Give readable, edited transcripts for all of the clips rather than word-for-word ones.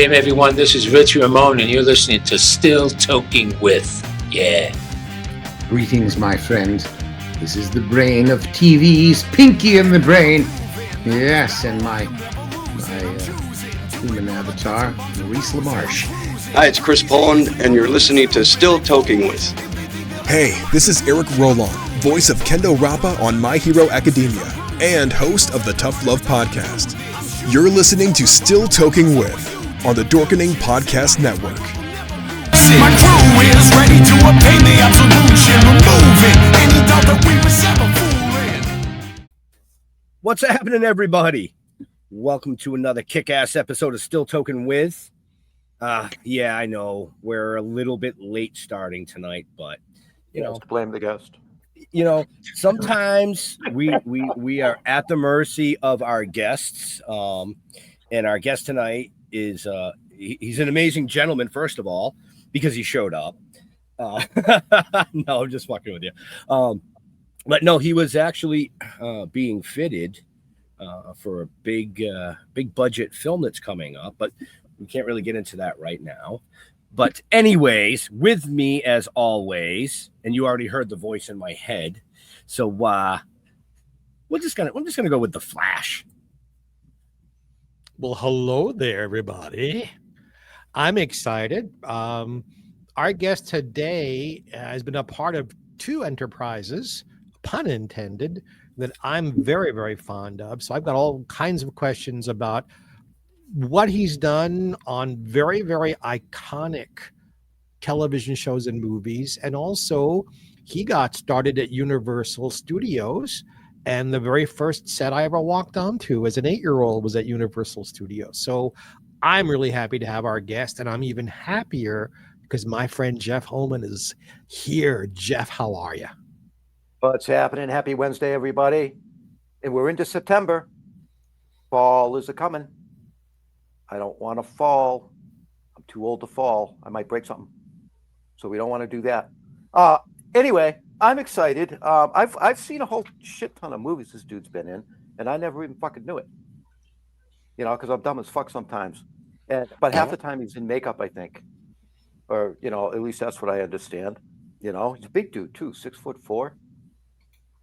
game, everyone. This is Rich Ramon, and you're listening to Still Toking With. Yeah. Greetings, my friend. This is the brain of TV's Pinky in the Brain. Yes, and my human avatar, Maurice LaMarche. Hi, it's Chris Poland, and you're listening to Still Toking With. Hey, this is Eric Roland, voice of Kendo Rappa on My Hero Academia, and host of the Tough Love Podcast. You're listening to Still Toking With on the Dorkening Podcast Network. My crew is ready to obtain the absolution, removing any doubt that we were ever fooling. What's happening, everybody? Welcome to another kick-ass episode of Still Toking With. Yeah, I know we're a little bit late starting tonight, but you know, blame the guest. You know, sometimes we are at the mercy of our guests. And our guest tonight is he's an amazing gentleman, first of all, because he showed up. No, I'm just fucking with you. But no, he was actually being fitted for a big budget film that's coming up, but we can't really get into that right now. But anyways, with me as always, and you already heard the voice in my head, so I'm just gonna go with the Flash. Well, hello there, everybody. I'm excited. Our guest today has been a part of two enterprises, pun intended, that I'm very, very fond of. So I've got all kinds of questions about what he's done on very, very iconic television shows and movies. And also, he got started at Universal Studios. And the very first set I ever walked onto as an 8-year-old was at Universal Studios. So I'm really happy to have our guest. And I'm even happier because my friend Jeff Holman is here. Jeff, how are you? What's happening? Happy Wednesday, everybody. And we're into September. Fall is a-coming. I don't want to fall. I'm too old to fall. I might break something. So we don't want to do that. Anyway, I'm excited. I've seen a whole shit ton of movies this dude's been in, and I never even fucking knew it. You know, because I'm dumb as fuck sometimes. But half the time he's in makeup, I think. Or, you know, at least that's what I understand. You know, he's a big dude, too, 6'4".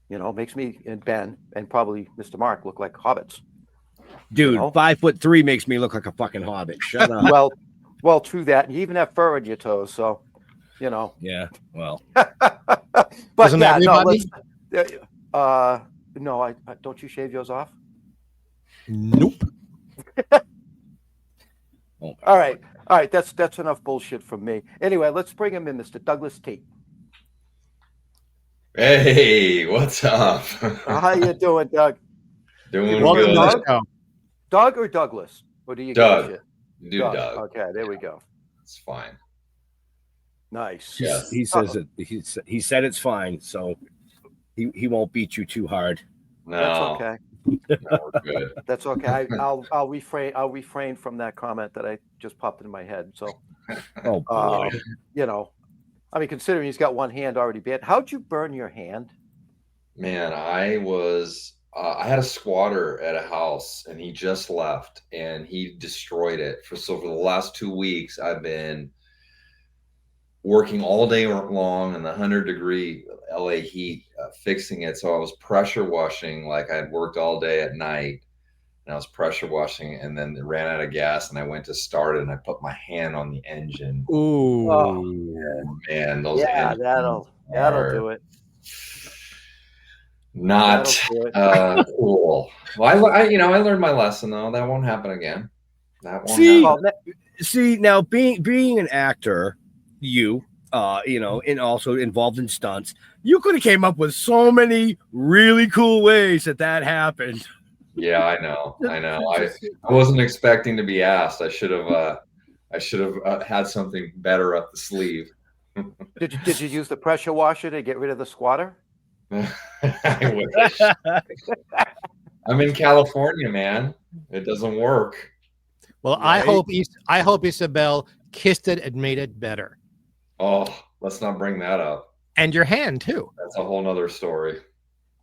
You know, makes me and Ben and probably Mr. Mark look like hobbits. Dude, you know? 5'3" makes me look like a fucking hobbit. Shut up. well, true that. And you even have fur on your toes, so you know. Yeah. Well. But isn't yeah, everybody? No, I don't you shave yours off? Nope. All right. That's enough bullshit from me. Anyway, let's bring him in, Mr. Douglas Tait. Hey, what's up? How you doing, Doug? Doing Welcome, good. Doug or Douglas? Or do you Doug. Do Doug. Okay, there we go. It's fine. Nice. Yes. He says it. He said it's fine, so he won't beat you too hard. No. That's okay. No, we're good. That's okay. I'll refrain from that comment that I just popped in my head. So, Oh boy. You know, I mean, considering he's got one hand already bent, how'd you burn your hand? Man, I had a squatter at a house and he just left and he destroyed it. For the last 2 weeks, I've been working all day long in the 100-degree LA heat, fixing it. So I was pressure washing, like I'd worked all day at night, and I was pressure washing, and then it ran out of gas, and I went to start it, and I put my hand on the engine. Ooh. Oh, man, those yeah, engines that'll do it. Not cool. Well, I learned my lesson though. That won't happen again. That won't happen. See, now being an actor, you know, and also involved in stunts, you could have came up with so many really cool ways that happened. Yeah, I know. I wasn't expecting to be asked. I should have had something better up the sleeve. Did you use the pressure washer to get rid of the squatter? I wish. I'm in California, man. It doesn't work. Well, right? I hope Isabel kissed it and made it better. Oh, let's not bring that up. And your hand too. That's a whole nother story.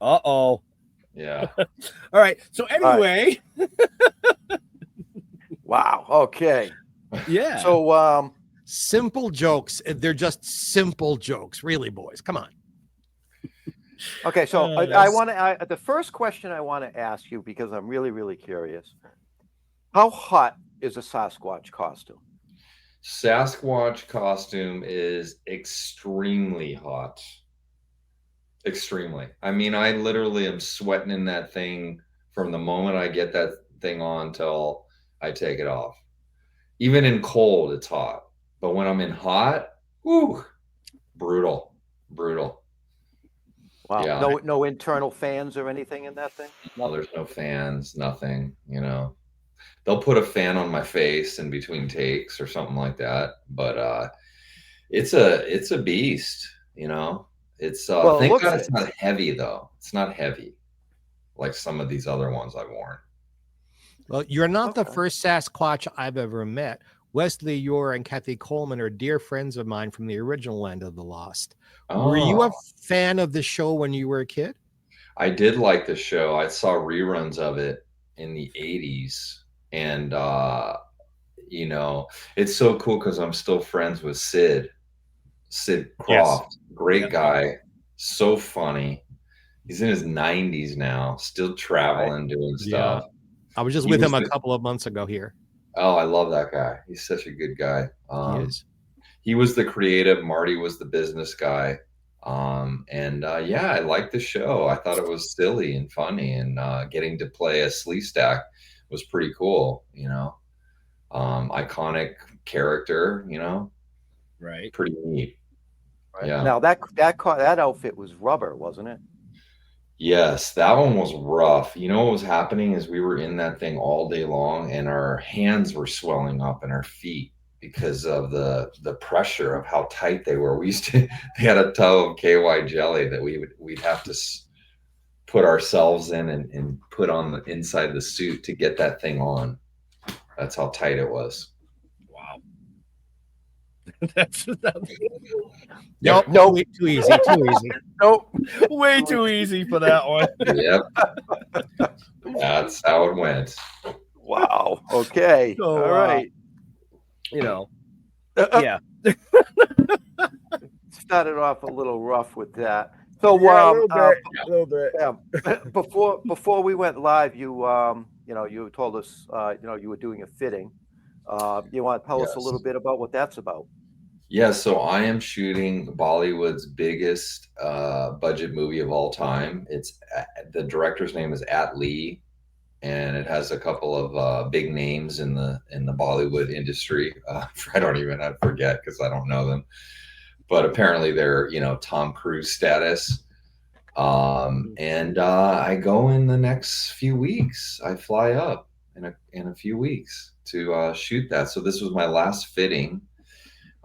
Uh-oh. Yeah. All right. So anyway. Wow. Okay. Yeah. So, Simple jokes. They're just simple jokes, really, boys. Come on. okay, so I Yes. want to. The first question I want to ask you, because I'm really, really curious, how hot is a Sasquatch costume? Sasquatch costume is extremely hot. Extremely. I mean, I literally am sweating in that thing from the moment I get that thing on till I take it off. Even in cold, it's hot. But when I'm in hot, whoo, brutal. Wow. Yeah. No internal fans or anything in that thing? No, there's no fans, nothing, you know. They'll put a fan on my face in between takes or something like that. But it's a beast, you know. It's Well, it thank looks God it. it's not heavy though. It's not heavy like some of these other ones I've worn. Well, you're not the Okay. first Sasquatch I've ever met. Wesley Ure and Kathy Coleman are dear friends of mine from the original Land of the Lost. Were you a Oh, fan of the show when you were a kid? I did like the show. I saw reruns of it in the 80s. And you know, it's so cool because I'm still friends with Sid Croft. Great Yeah. guy, so funny. He's in his 90s now, still traveling, doing stuff. I was just He with was him a the- couple of months ago here. Oh, I love that guy. He's such a good guy. He is. He was the creative. Marty was the business guy. Yeah, I liked the show. I thought it was silly and funny, and getting to play a Sleestak was pretty cool. You know, iconic character. You know, Right. pretty neat. Yeah. Now that outfit was rubber, wasn't it? Yes, that one was rough. You know what was happening is we were in that thing all day long, and our hands were swelling up and our feet because of the pressure of how tight they were. We used to they had a tub of KY jelly that we'd have to put ourselves in and put on the inside the suit to get that thing on. That's how tight it was. Wow. That's Nope. Nope. Too easy. Too easy. Nope. way too easy for that one. Yep. That's how it went. Wow. Okay. So, All right. You know. Yeah. Started off a little rough with that. So, Yeah, a little bit. before we went live, you told us, you were doing a fitting. You want to tell us a Yes. little bit about what that's about? Yeah, so I am shooting Bollywood's biggest budget movie of all time. It's the director's name is At Lee, and it has a couple of big names in the Bollywood industry. I forget because I don't know them, but apparently they're Tom Cruise status. I go in the next few weeks. I fly up in a few weeks to shoot that. So this was my last fitting.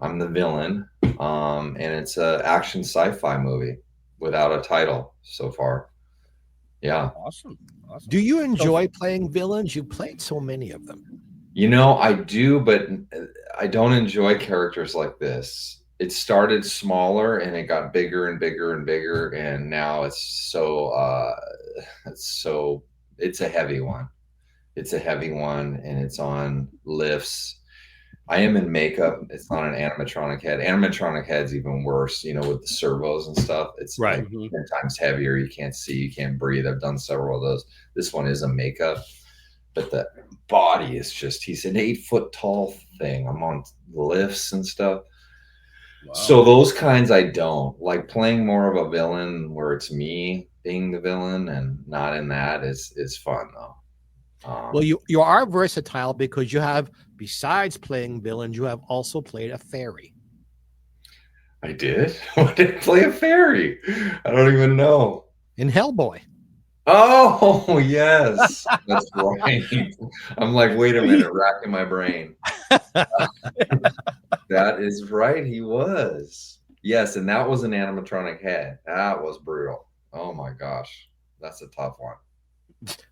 I'm the villain, and it's an action sci-fi movie without a title so far. Yeah. Awesome. Do you enjoy playing villains? You played so many of them. I do, but I don't enjoy characters like this. It started smaller and it got bigger and bigger and bigger, and now it's a heavy one. It's a heavy one, and it's on lifts. I am in makeup. It's not an animatronic head. Animatronic head's even worse, with the servos and stuff. It's Right. like 10 times heavier. You can't see, you can't breathe. I've done several of those. This one is a makeup, but the body is he's an 8-foot tall thing. I'm on lifts and stuff. Wow. So those kinds I don't like. Playing more of a villain where it's me being the villain and not in that is fun though. Well, you are versatile because you have, besides playing villains, you have also played a fairy. I did? I did play a fairy. I don't even know. In Hellboy. Oh, yes. That's right. I'm like, wait a minute, racking my brain. That is right. He was. Yes, and that was an animatronic head. That was brutal. Oh my gosh. That's a tough one.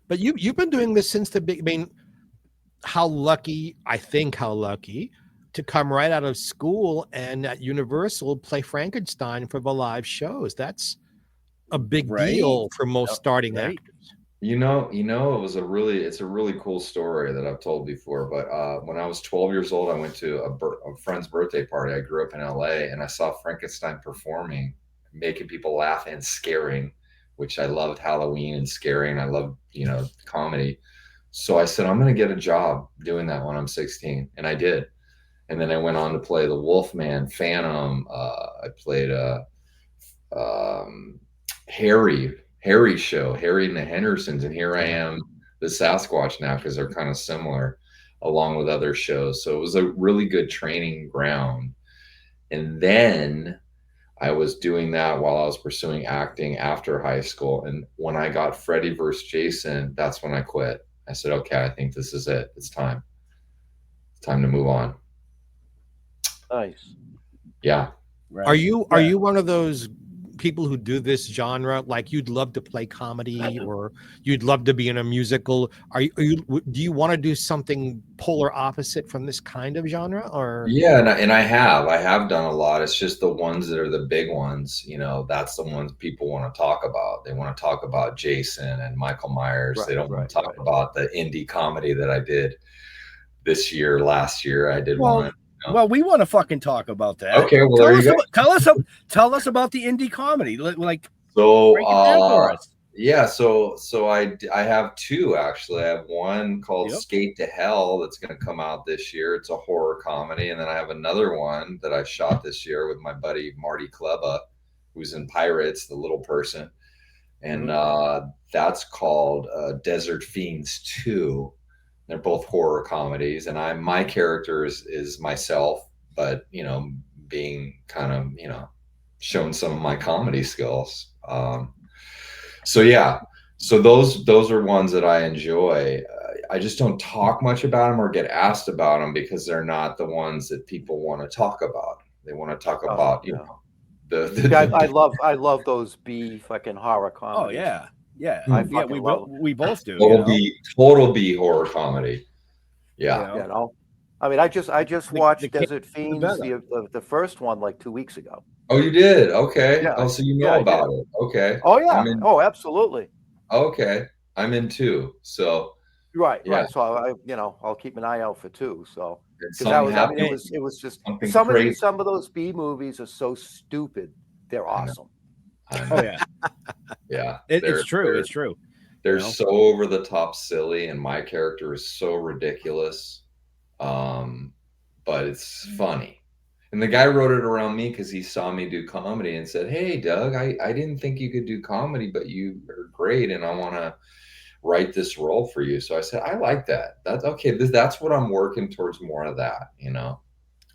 But you've been doing this since the big. I mean, how lucky to come right out of school and at Universal play Frankenstein for the live shows. That's a big Right. deal for most starting Right. actors. It was it's a really cool story that I've told before. But when I was 12 years old, I went to a friend's birthday party. I grew up in LA, and I saw Frankenstein performing, making people laugh and scaring, which I loved. Halloween and scaring. I loved, comedy. So I said, I'm going to get a job doing that when I'm 16, and I did. And then I went on to play the Wolfman, Phantom. I played Harry show, Harry and the Hendersons, and here I am, the Sasquatch now, because they're kind of similar, along with other shows. So it was a really good training ground. And then I was doing that while I was pursuing acting after high school. And when I got Freddy versus Jason, that's when I quit. I said, okay, I think this is it. It's time. It's time to move on. Nice. Yeah. Right. Are you one of those people who do this genre? Like, you'd love to play comedy, or you'd love to be in a musical? Do you want to do something polar opposite from this kind of genre? Or yeah, and I have done a lot. It's just the ones that are the big ones, that's the ones people want to talk about. They want to talk about Jason and Michael Myers. They don't want to talk about the indie comedy that I did last year I did one. Well, we want to fucking talk about that. Okay, well, tell us about the indie comedy. Like, so break it down for us. Yeah, so I have two, actually. I have one called Skate to Hell that's going to come out this year. It's a horror comedy. And then I have another one that I shot this year with my buddy Marty Kleba, who's in Pirates, the little person. And that's called Desert Fiends 2. They're both horror comedies, and my character is myself, but being kind of showing some of my comedy skills. So those are ones that I enjoy. I just don't talk much about them or get asked about them because they're not the ones that people want to talk about. They want to talk about I love those B fucking horror comedies. Oh yeah. Yeah, we both do. Total B horror comedy. Yeah. I mean, I just watched Desert Fiends, the first one, like 2 weeks ago. Oh, you did? Okay. Yeah. Oh, so you know about it. Okay. Oh yeah. Absolutely. Okay. I'm in 2. So. Right. So I'll keep an eye out for 2. So it was just some of those B movies are so stupid. They're awesome. Oh yeah. Yeah. It's true. It's true. They're so over the top silly, and my character is so ridiculous. But it's funny. And the guy wrote it around me because he saw me do comedy and said, "Hey, Doug, I didn't think you could do comedy, but you are great, and I want to write this role for you." So I said, "I like that. That's okay. That's what I'm working towards, more of that,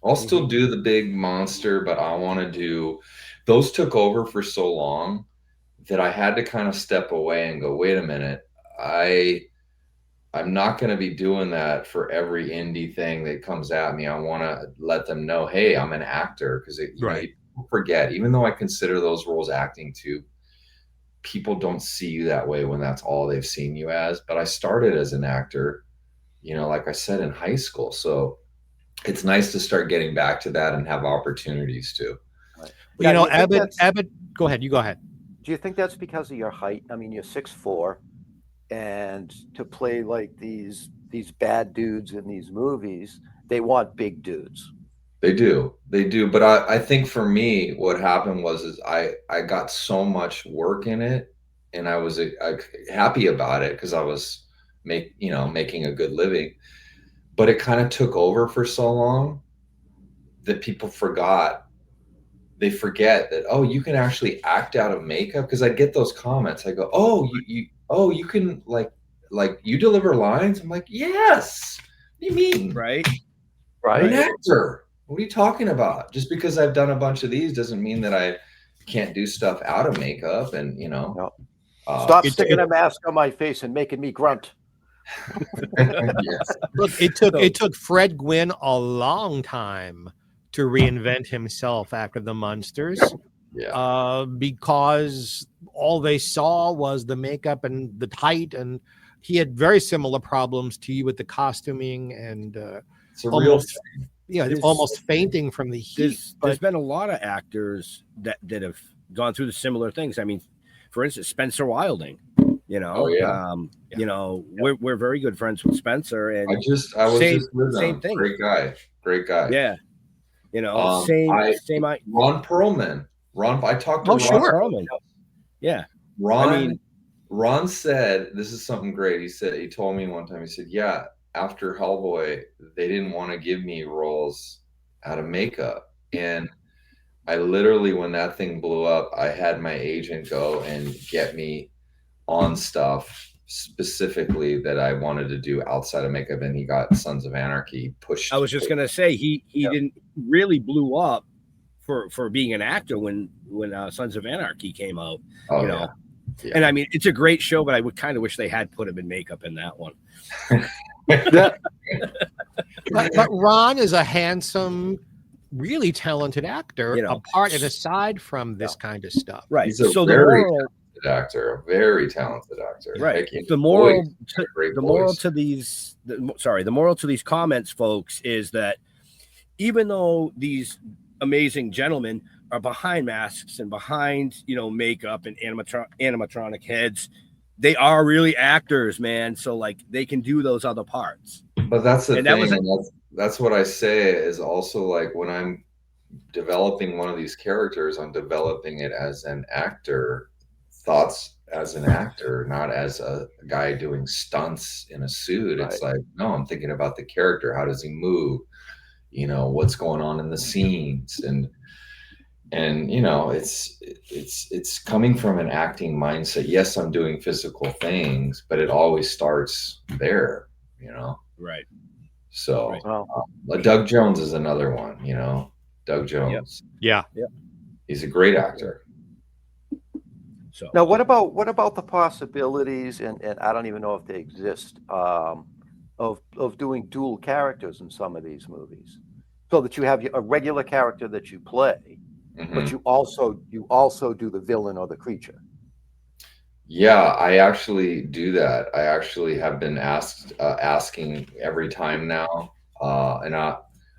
I'll still do the big monster, but I want to do." Those took over for so long that I had to kind of step away and go, wait a minute, I'm not going to be doing that for every indie thing that comes at me. I want to let them know, hey, I'm an actor, because people forget, even though I consider those roles acting too, people don't see you that way when that's all they've seen you as. But I started as an actor, like I said, in high school. So it's nice to start getting back to that and have opportunities too. Well, Abbott, go ahead. You go ahead. Do you think that's because of your height? I mean, you're 6'4", and to play like these bad dudes in these movies, they want big dudes. They do. But I think for me, what happened was I got so much work in it, and I was happy about it because I was making a good living. But it kind of took over for so long that people forget that, oh, you can actually act out of makeup. Because I get those comments. I go, oh, you can like you deliver lines. I'm like, yes. What do you mean? Right. I'm an actor. What are you talking about? Just because I've done a bunch of these doesn't mean that I can't do stuff out of makeup. And stop sticking a mask on my face and making me grunt. Yes. Look, it took Fred Gwynn a long time to reinvent himself after the Munsters, because all they saw was the makeup and the height, and he had very similar problems to you with the costuming and it's a real thing. Almost fainting from the heat. There's been a lot of actors that have gone through the similar things. I mean, for instance, Spencer Wilding. You know, Oh, yeah. you know, we're very good friends with Spencer, and I was just with same him. thing. Great guy. Yeah, you know, same. Ron Perlman. I talked to Oh, Ron sure. Perlman. Yeah, Ron said, this is something great. He told me one time, he said, yeah, after Hellboy, they didn't want to give me roles out of makeup. And I literally, when that thing blew up, I had my agent go and get me on stuff specifically that I wanted to do outside of makeup. And he got Sons of Anarchy pushed. I was just going to say, he didn't really blew up for being an actor when Sons of Anarchy came out, Oh, you know. Yeah. And I mean, it's a great show, but I would kind of wish they had put him in makeup in that one. but Ron is a handsome, really talented actor, you know, apart and aside from this kind of stuff. Right. He's a very talented actor, a very talented actor. Right. The moral to these comments, folks, is that even though these amazing gentlemen are behind masks and behind, you know, makeup and animatronic heads, they are really actors, man. So like they can do those other parts. But that's the thing. That's what I say is also, like, when I'm developing one of these characters, I'm developing it as an actor, thoughts as an actor, not as a guy doing stunts in a suit. Right. It's like, no, I'm thinking about the character. How does he move? You know, what's going on in the scenes, and you know, it's coming from an acting mindset. Yes, I'm doing physical things, but it always starts there, you know. Right. So Doug Jones is another one, you know. Doug Jones. Yeah. He's a great actor. So now what about the possibilities, and I don't even know if they exist, of doing dual characters in some of these movies, so that you have a regular character that you play, but you also do the villain or the creature. Yeah, I actually do that. I actually have been asking every time now,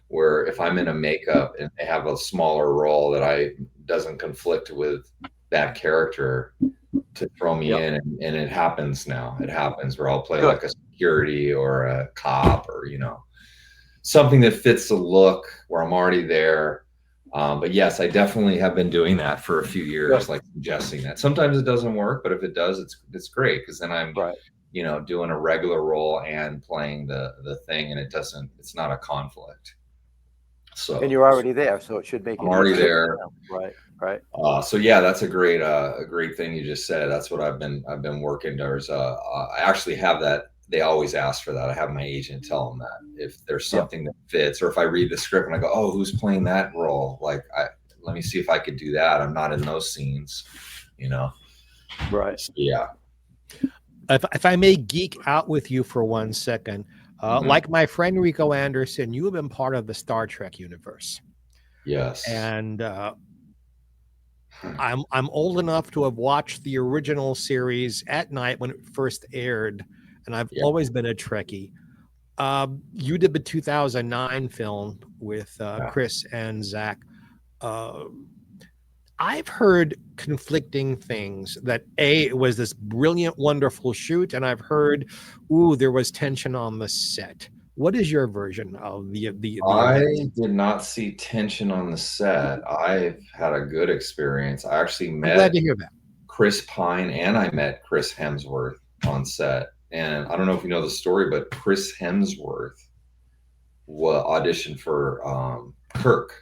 where if I'm in a makeup and they have a smaller role that doesn't conflict with that character, to throw me in, and it happens now. It happens where I'll play like a security or a cop, or, you know, something that fits the look where I'm already there. But yes, I definitely have been doing that for a few years, like suggesting that. Sometimes it doesn't work, but if it does, it's great, because then I'm you know, doing a regular role and playing the thing, and it's not a conflict. So, and you're already there, so it should make it I'm already there. Right. So yeah, that's a great thing you just said. That's what I've been working towards. I actually have that. They always ask for that. I have my agent tell them that if there's something that fits, or if I read the script and I go, oh, who's playing that role? Like, let me see if I could do that. I'm not in those scenes, you know? Right. So, yeah. If I may geek out with you for 1 second, like my friend Rico Anderson, you have been part of the Star Trek universe. Yes. And I'm old enough to have watched the original series at night when it first aired, and I've always been a Trekkie. You did the 2009 film with Chris and Zach. I've heard conflicting things, that it was this brilliant, wonderful shoot, and I've heard, there was tension on the set. What is your version of the I did not see tension on the set. I've had a good experience. I actually met glad to hear that. Chris Pine, and I met Chris Hemsworth on set. And I don't know if you know the story, but Chris Hemsworth auditioned for Kirk.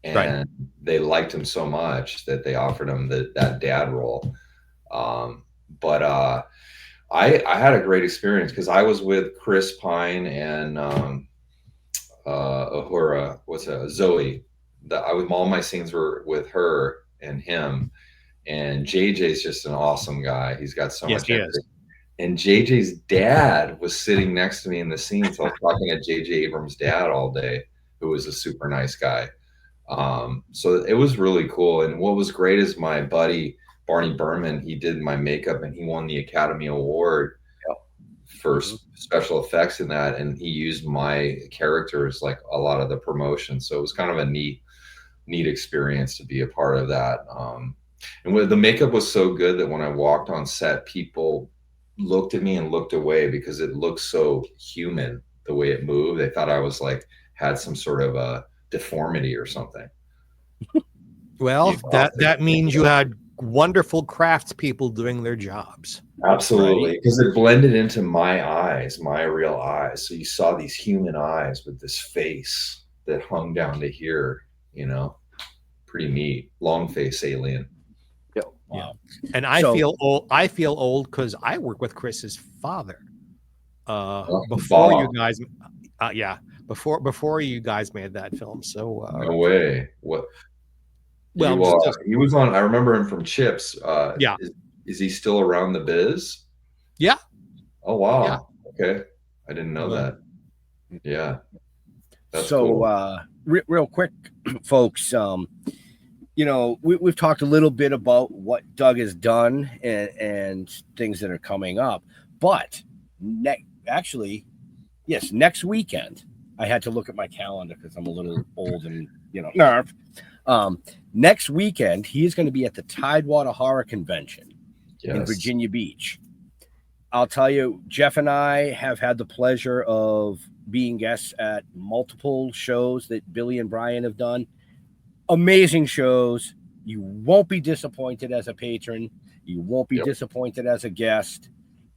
And they liked him so much that they offered him that dad role. But I had a great experience, because I was with Chris Pine and Uhura, Zoe. All my scenes were with her and him. And JJ's just an awesome guy. He's got so much energy. And JJ's dad was sitting next to me in the scene, so I was talking to JJ Abrams' dad all day, who was a super nice guy. So it was really cool. And what was great is my buddy Barney Berman, he did my makeup, and he won the Academy Award for special effects in that, and he used my characters like a lot of the promotion. So it was kind of a neat experience to be a part of that. And the makeup was so good that when I walked on set, people looked at me and looked away because it looked so human the way it moved. They thought I was like had some sort of a deformity or something. Well, that means you had wonderful craftspeople doing their jobs. Absolutely, because it blended into my eyes, my real eyes. So you saw these human eyes with this face that hung down to here, you know, pretty neat, long face alien. Wow. And I feel old. I feel old because I work with Chris's father. Before you guys, before you guys made that film. So no way. What? Well, he was on. I remember him from Chips. Yeah. Is he still around the biz? Yeah. Oh wow. Yeah. Okay, I didn't know that. Yeah. That's so cool. Real quick, folks. You know, we've talked a little bit about what Doug has done and things that are coming up, but next weekend, I had to look at my calendar because I'm a little old and, you know, nerve. Next weekend, he's going to be at the Tidewater Horror Convention in Virginia Beach. I'll tell you, Jeff and I have had the pleasure of being guests at multiple shows that Billy and Brian have done. Amazing shows. You won't be disappointed as a patron. You won't be disappointed as a guest.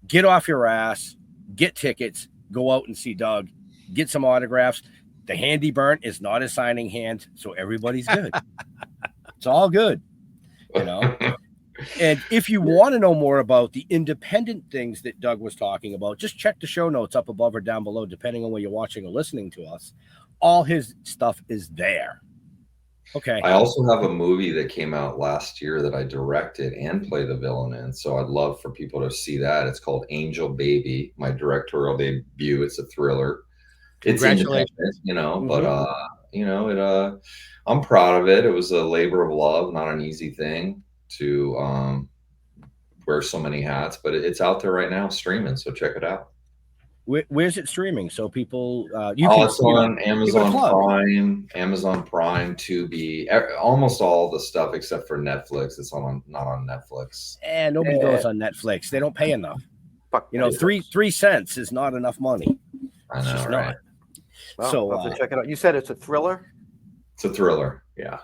Get off your ass, get tickets, go out and see Doug, get some autographs. The hand he burnt is not his signing hand, so everybody's good. It's all good, you know. And if you want to know more about the independent things that Doug was talking about, just check the show notes up above or down below, depending on where you're watching or listening to us. All his stuff is there. Okay. I also have a movie that came out last year that I directed and play the villain in. So I'd love for people to see that. It's called Angel Baby, my directorial debut. It's a thriller. It's independent, you know, but you know, I'm proud of it. It was a labor of love, not an easy thing to wear so many hats, but it's out there right now streaming. So check it out. Where's it streaming? So people, it's on Amazon Prime, Tubi, almost all the stuff except for Netflix. It's not on Netflix. And nobody goes on Netflix. They don't pay enough. You know, 3 cents is not enough money. I know, right? Well, So I'll have to check it out. You said it's a thriller. It's a thriller. Yeah.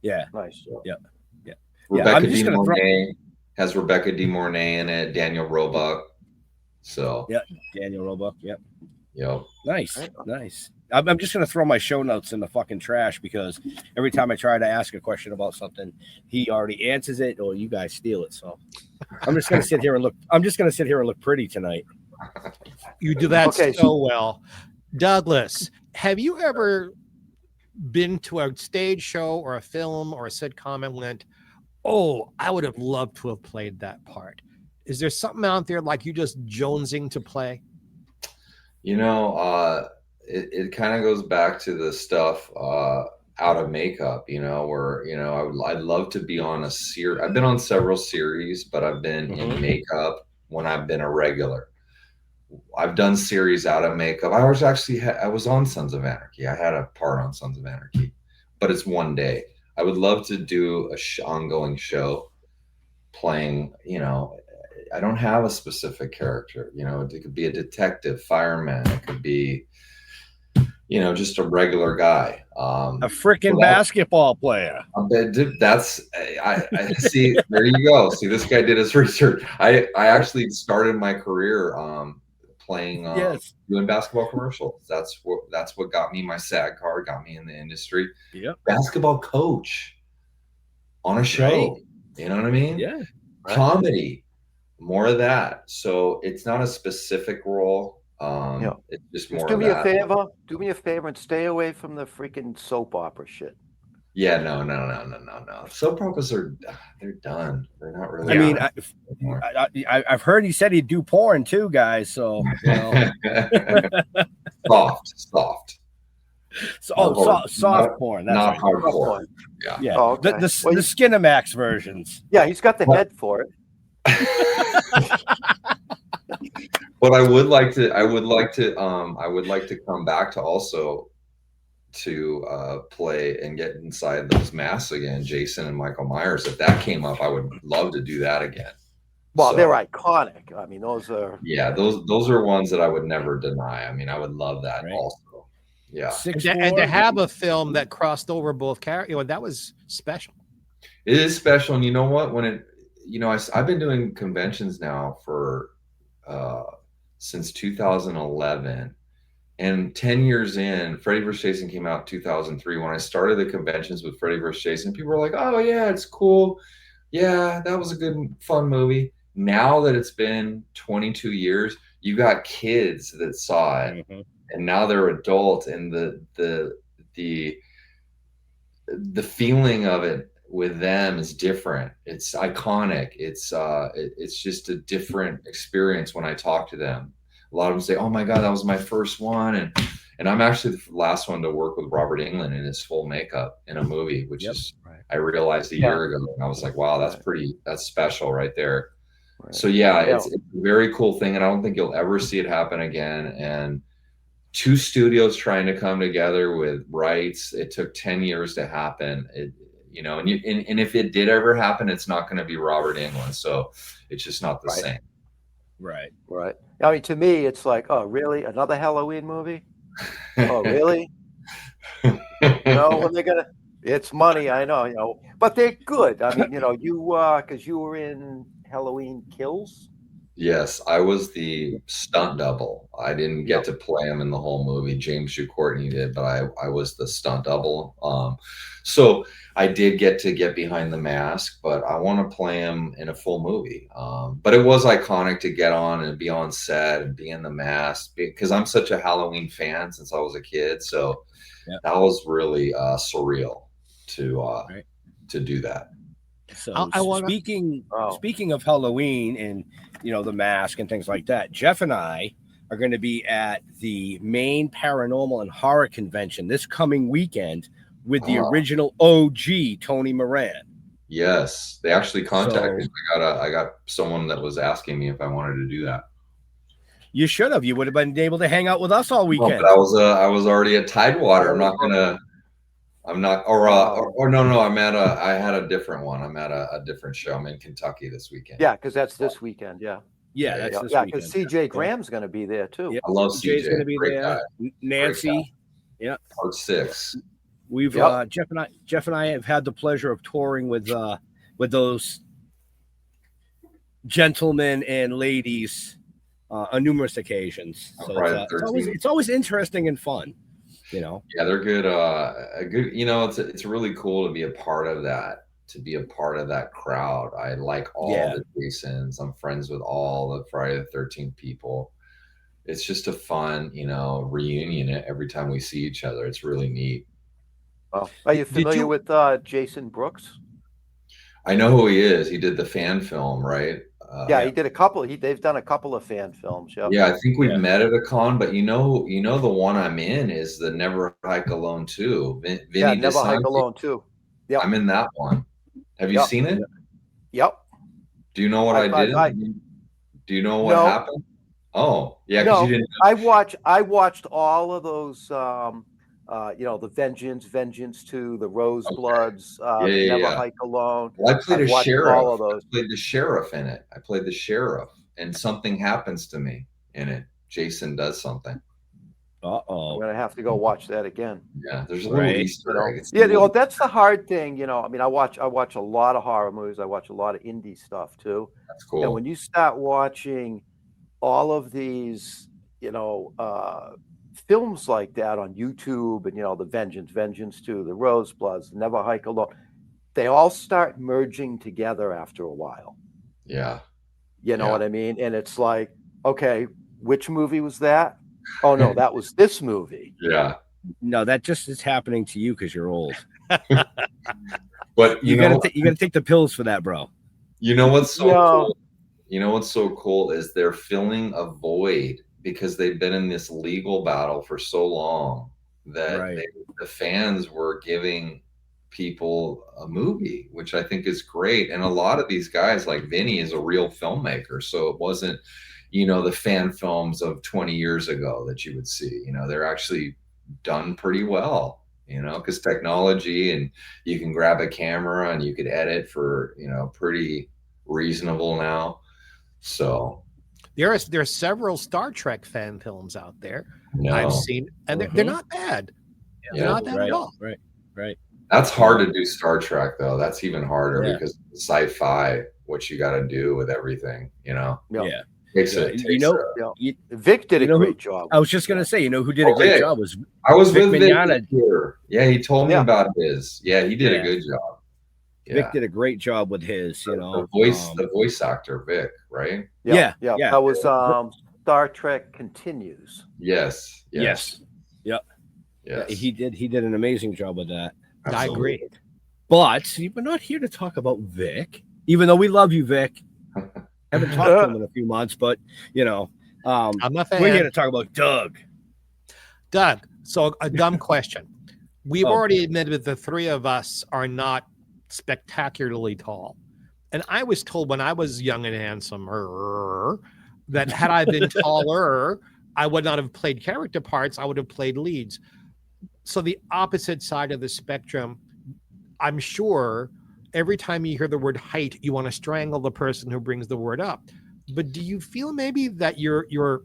Yeah. Nice. Yeah. Rebecca De Mornay has Rebecca De Mornay in it. Daniel Roebuck. So Daniel Roebuck. Yep. Nice. I'm just gonna throw my show notes in the fucking trash because every time I try to ask a question about something, he already answers it or you guys steal it. So I'm just gonna sit here and look. I'm just gonna sit here and look pretty tonight. You do that so well, Douglas. Have you ever been to a stage show or a film or a sitcom and went, "Oh, I would have loved to have played that part"? Is there something out there like you just jonesing to play? You know, it kind of goes back to the stuff out of makeup, you know, where, you know, I'd love to be on a series. I've been on several series, but I've been in makeup when I've been a regular. I've done series out of makeup. I was actually, I was on Sons of Anarchy. I had a part on Sons of Anarchy, but it's one day. I would love to do a ongoing show playing, you know, I don't have a specific character, you know, it could be a detective, fireman. It could be, you know, just a regular guy. A freaking basketball player. That's, I see, there you go. See, this guy did his research. I actually started my career playing, doing basketball commercials. That's what got me my SAG card, got me in the industry. Yeah. Basketball coach on a show. Right. You know what I mean? Yeah. Right. Comedy. More of that. So it's not a specific role. It's just more. Do me a favor. Do me a favor and stay away from the freaking soap opera shit. Yeah, no. Soap operas they're done. They're not really. I mean, I've heard he said he'd do porn too, guys. So you know. soft. So, soft porn. That's not right. hardcore. Yeah. Oh, okay. The Skinamax versions. Yeah, he's got the head for it. But I would like to come back to also to play and get inside those masks again, Jason and Michael Myers. If that came up, I would love to do that again. Well, So, they're iconic. I mean, those are. yeah, those are ones that I would never deny. I mean, I would love that also. Yeah. And to have a film that crossed over both characters, that was special. It is special. And you know what? When it, I've been doing conventions now for since 2011. And 10 years in, Freddy vs. Jason came out in 2003. When I started the conventions with Freddy vs. Jason, people were like, oh, yeah, it's cool. Yeah, that was a good, fun movie. Now that it's been 22 years, you got kids that saw it, and now they're adults, and the feeling of it with them is different. It's iconic. It's just a different experience when I talk to them. A lot of them say, oh my God, that was my first one. And I'm actually the last one to work with Robert Englund in his full makeup in a movie, which is, I realized a year ago. And I was like, wow, that's special right there. Right. So yeah, it's a very cool thing. And I don't think you'll ever see it happen again. And two studios trying to come together with rights. It took 10 years to happen. And if it did ever happen, it's not going to be Robert Englund. So it's just not the same. Right. I mean, to me, it's like, oh, really? Another Halloween movie? Oh, really? When they're gonna, it's money, I know, but they're good. I mean, because you were in Halloween Kills. Yes, I was the stunt double. I didn't get to play him in the whole movie. James Hugh Courtney did, but I was the stunt double. So I did get behind the mask, but I want to play him in a full movie. But it was iconic to get on and be on set and be in the mask because I'm such a Halloween fan since I was a kid. So that was really surreal to do that. So speaking of Halloween and the mask and things like that, Jeff and I are going to be at the Maine Paranormal and Horror Convention this coming weekend with the original OG Tony Moran. Yes, they actually contacted me. I got someone that was asking me if I wanted to do that. You should have. You would have been able to hang out with us all weekend. But I was already at Tidewater. I had a different one. I'm at a different show. I'm in Kentucky this weekend. Yeah, because that's this weekend. Yeah, that's this weekend. Because CJ Graham's going to be there too. Yeah. I love CJ. CJ's going to be there. Guy. Nancy. Yeah. Part 6. We've Jeff and I have had the pleasure of touring with those gentlemen and ladies on numerous occasions. So it's always interesting and fun. Yeah, they're good. It's really cool to be a part of that. To be a part of that crowd. I like all the Jasons. I'm friends with all the Friday the 13th people. It's just a fun, reunion every time we see each other. It's really neat. Oh, are you familiar with Jason Brooks? I know who he is. He did the fan film, right? He did a couple. They've done a couple of fan films. Yep. Yeah, I think we've met at a con, but the one I'm in is the Never Hike Alone 2. Never Hike Alone 2. Yeah, I'm in that one. Have you seen it? Yep. Do you know what I did? Do you know what happened? Oh, yeah, because you didn't know. I watched all of those. The Vengeance 2, the Rosebloods, Never Hike Alone. Well, I played a sheriff. All of those. I played the sheriff in it. I played the sheriff, and something happens to me in it. Jason does something. Uh-oh. I'm gonna have to go watch that again. Yeah, there's a little Easter egg. That's the hard thing. I mean, I watch a lot of horror movies. I watch a lot of indie stuff too. That's cool. And when you start watching all of these, films like that on YouTube, and the Vengeance 2, the Rosebloods, Never Hike Alone, they all start merging together after a while. Yeah. You know what I mean? And it's like, okay, which movie was that? Oh no, that was this movie. Yeah. No, that just is happening to you because you're old. But you gotta take the pills for that, bro. You know what's so cool? You know what's so cool is they're filling a void because they've been in this legal battle for so long that the fans were giving people a movie, which I think is great. And a lot of these guys, like Vinny, is a real filmmaker, so it wasn't the fan films of 20 years ago that you would see. They're actually done pretty well, because technology, and you can grab a camera and you could edit for, pretty reasonable now. So There are several Star Trek fan films out there no. I've seen, and they're not bad. Yeah, they're not bad right, at all. Right. That's hard to do Star Trek, though. That's even harder Yeah. because sci-fi, what you got to do with everything, Yeah. Takes Vic did a great job. I was just gonna say, who did a great job was I was Vic with Vic Mignogna. here. Yeah, he told me about his. Yeah, he did a good job. Vic did a great job with his, the voice actor Vic, right? Yeah. That was Star Trek Continues. Yes. Yep. Yeah, he did an amazing job with that. I agree. But we're not here to talk about Vic, even though we love you, Vic. Haven't talked to him in a few months, but I'm a fan. We're here to talk about Doug. Doug, so a dumb question. We've already admitted that the three of us are not spectacularly tall. And I was told when I was young and handsome that had I been taller, I would not have played character parts. I would have played leads. So the opposite side of the spectrum, I'm sure every time you hear the word height, you want to strangle the person who brings the word up. But do you feel maybe that your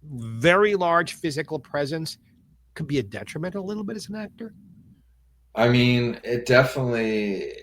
very large physical presence could be a detriment a little bit as an actor? I mean, it definitely,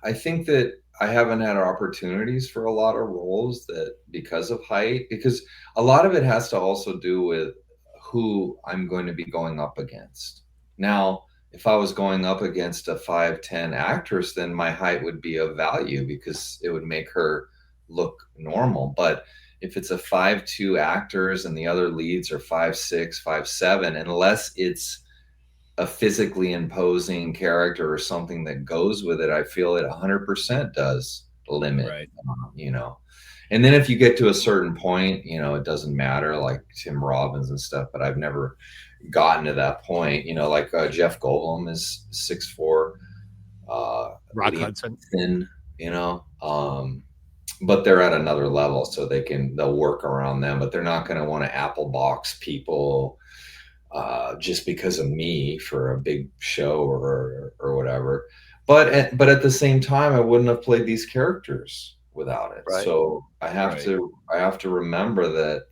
I think that I haven't had opportunities for a lot of roles that because of height, because a lot of it has to also do with who I'm going to be going up against. Now, if I was going up against a 5'10" actress, then my height would be of value because it would make her look normal. But if it's a 5'2" actors and the other leads are 5'6", 5'7", unless it's a physically imposing character or something that goes with it, I feel it 100% does limit, right. And then if you get to a certain point, it doesn't matter, like Tim Robbins and stuff, but I've never gotten to that point, like Jeff Goldblum is 6'4", Rock Hudson, thin, but they're at another level, so they'll work around them, but they're not going to want to apple box people just because of me for a big show or whatever. But at the same time, I wouldn't have played these characters without it. Right. So I have to remember that,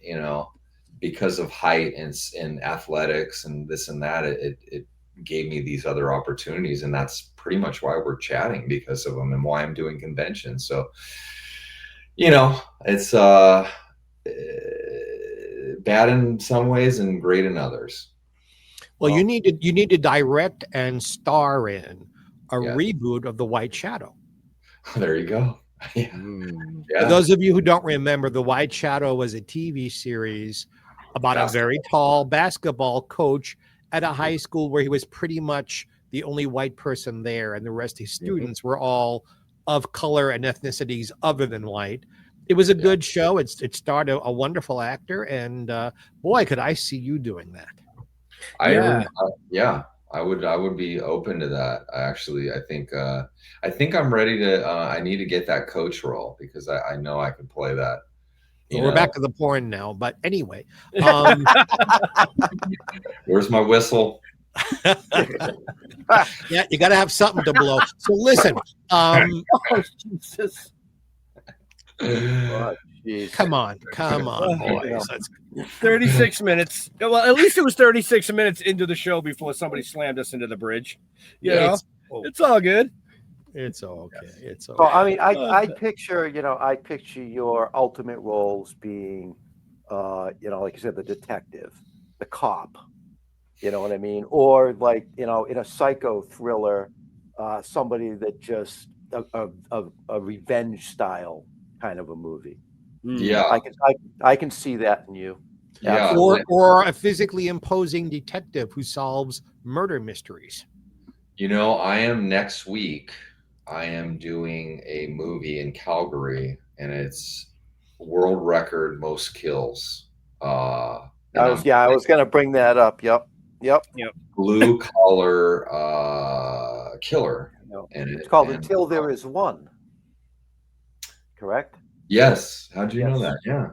because of height and athletics and this and that, it gave me these other opportunities, and that's pretty much why we're chatting, because of them, and why I'm doing conventions. So, it's bad in some ways and great in others. Well, you need to direct and star in a reboot of The White Shadow. There you go. Yeah. For those of you who don't remember, The White Shadow was a TV series about a very tall basketball coach at a high school where he was pretty much the only white person there, and the rest of his students were all of color and ethnicities other than white. It was a good show. It starred a wonderful actor, and boy, could I see you doing that. I would be open to that. I think I'm ready to. I need to get that coach role because I know I can play that. We're back to the porn now, but anyway. Where's my whistle? Yeah, you got to have something to blow. So listen. Oh, Jesus. Oh, come on, boys. 36 minutes. Well, at least it was 36 minutes into the show before somebody slammed us into the bridge. It's all good. It's okay. It's okay. So, I mean, I picture your ultimate roles being, like you said, the detective, the cop. You know what I mean? Or like, in a psycho thriller, somebody that just a revenge style kind of a movie. Yeah, I can see that in you. Yeah, or a physically imposing detective who solves murder mysteries. I am next week. I am doing a movie in Calgary, and it's world record most kills. I was going to bring that up. Yep. Blue collar killer. And it's called Until There Is One. Correct? Yes. How'd you know that? Yeah.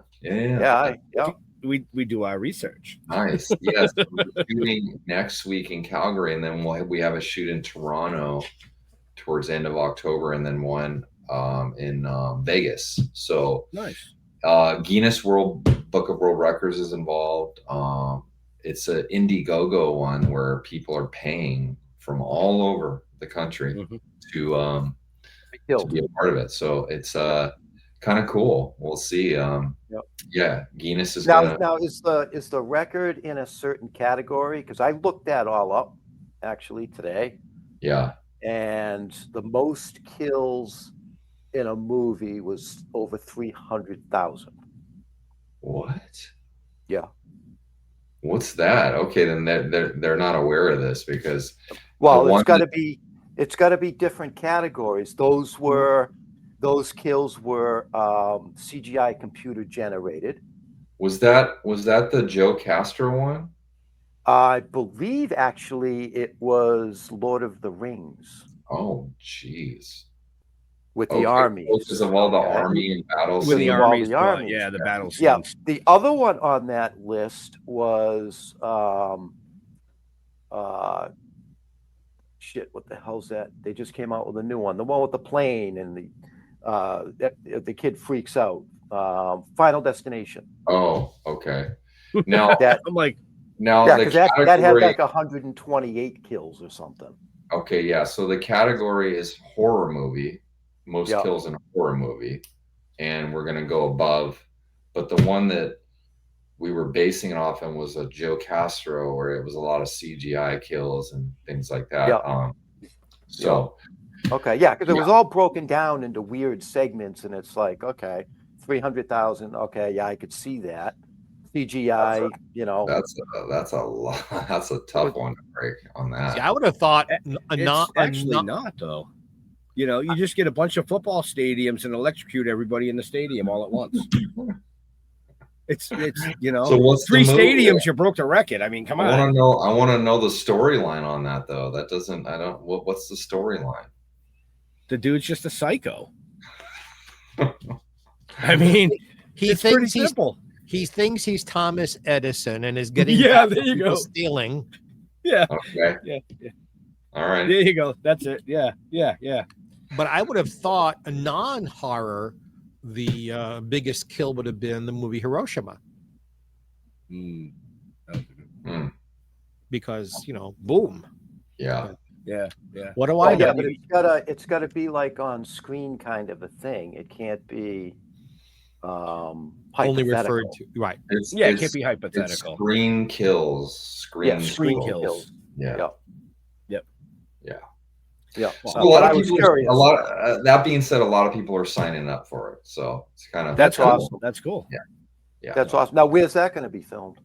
we do our research. Nice. Yes, we're shooting next week in Calgary, and then we have a shoot in Toronto towards the end of October, and then one in Vegas. So Nice. Guinness Book of World Records is involved. It's an Indiegogo one where people are paying from all over the country to be a part of it. So it's kind of cool. We'll see. Yeah, Guinness is now is the record in a certain category? Because I looked that all up actually today. Yeah. And the most kills in a movie was over 300,000. What? Yeah. What's that? Okay, then they're not aware of this because it's got to be different categories. Those kills were CGI computer generated. Was that the Joe Castro one? I believe actually it was Lord of the Rings. Oh, jeez. With the army. Because of all the army and battle with the armies. Yeah, the battle scenes. Yeah. The other one on that list was shit, what the hell's that? They just came out with a new one. The one with the plane and the kid freaks out. Final Destination. Oh, okay. Now I'm like, because that had like 128 kills or something. Okay, yeah. So the category is horror movie, most kills in a horror movie, and we're gonna go above. But the one that we were basing it off on was a Joe Castro, where it was a lot of CGI kills and things like that. Okay, yeah, because it was all broken down into weird segments, and it's like, okay, 300,000. Okay, yeah, I could see that. CGI, that's a lot. That's a tough one to break on that. See, I would have thought not though. You just get a bunch of football stadiums and electrocute everybody in the stadium all at once. It's So what's 3 stadiums, you broke the record. I mean, come on. I want to know the storyline on that though. That doesn't. What's the storyline? The dude's just a psycho. I mean, it's pretty simple. He thinks he's Thomas Edison and is getting there you go stealing. Yeah. Okay. Yeah. All right. There you go. That's it. Yeah. But I would have thought a non-horror, the biggest kill would have been the movie Hiroshima. Because boom. Yeah. What do I know? But it's gotta be like on screen kind of a thing. It can't be only referred to, right? It can't be hypothetical. Screen kills. Screen kills. Yeah. So I was curious. That being said, a lot of people are signing up for it, so it's kind of that's awesome. That's cool. Yeah, that's awesome. Now, where's that going to be filmed?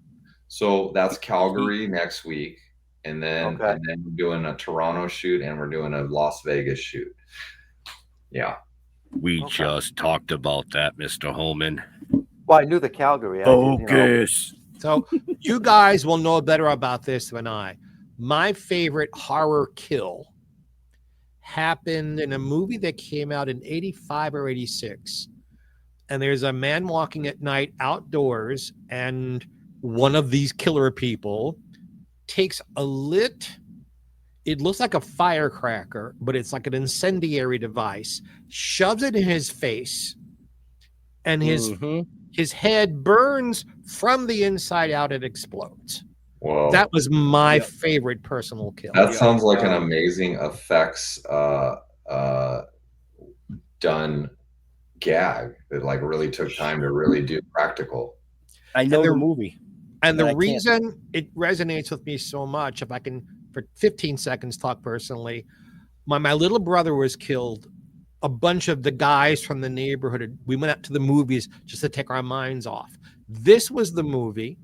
So that's Calgary next week, and then we're doing a Toronto shoot, and we're doing a Las Vegas shoot. Yeah. We just talked about that, Mr. Holman. Well, I knew the Calgary. Focus. So you guys will know better about this than I. My favorite horror kill happened in a movie that came out in 85 or 86. And there's a man walking at night outdoors, and one of these killer people takes it looks like a firecracker, but it's like an incendiary device, shoves it in his face, and his head burns from the inside out. It explodes. Whoa. That was my favorite personal kill. That sounds like an amazing effects done gag that like really took time to really do practical. I know the movie. And the reason it resonates with me so much, if I can, for 15 seconds, talk personally, my little brother was killed. A bunch of the guys from the neighborhood, we went out to the movies just to take our minds off. This was the movie.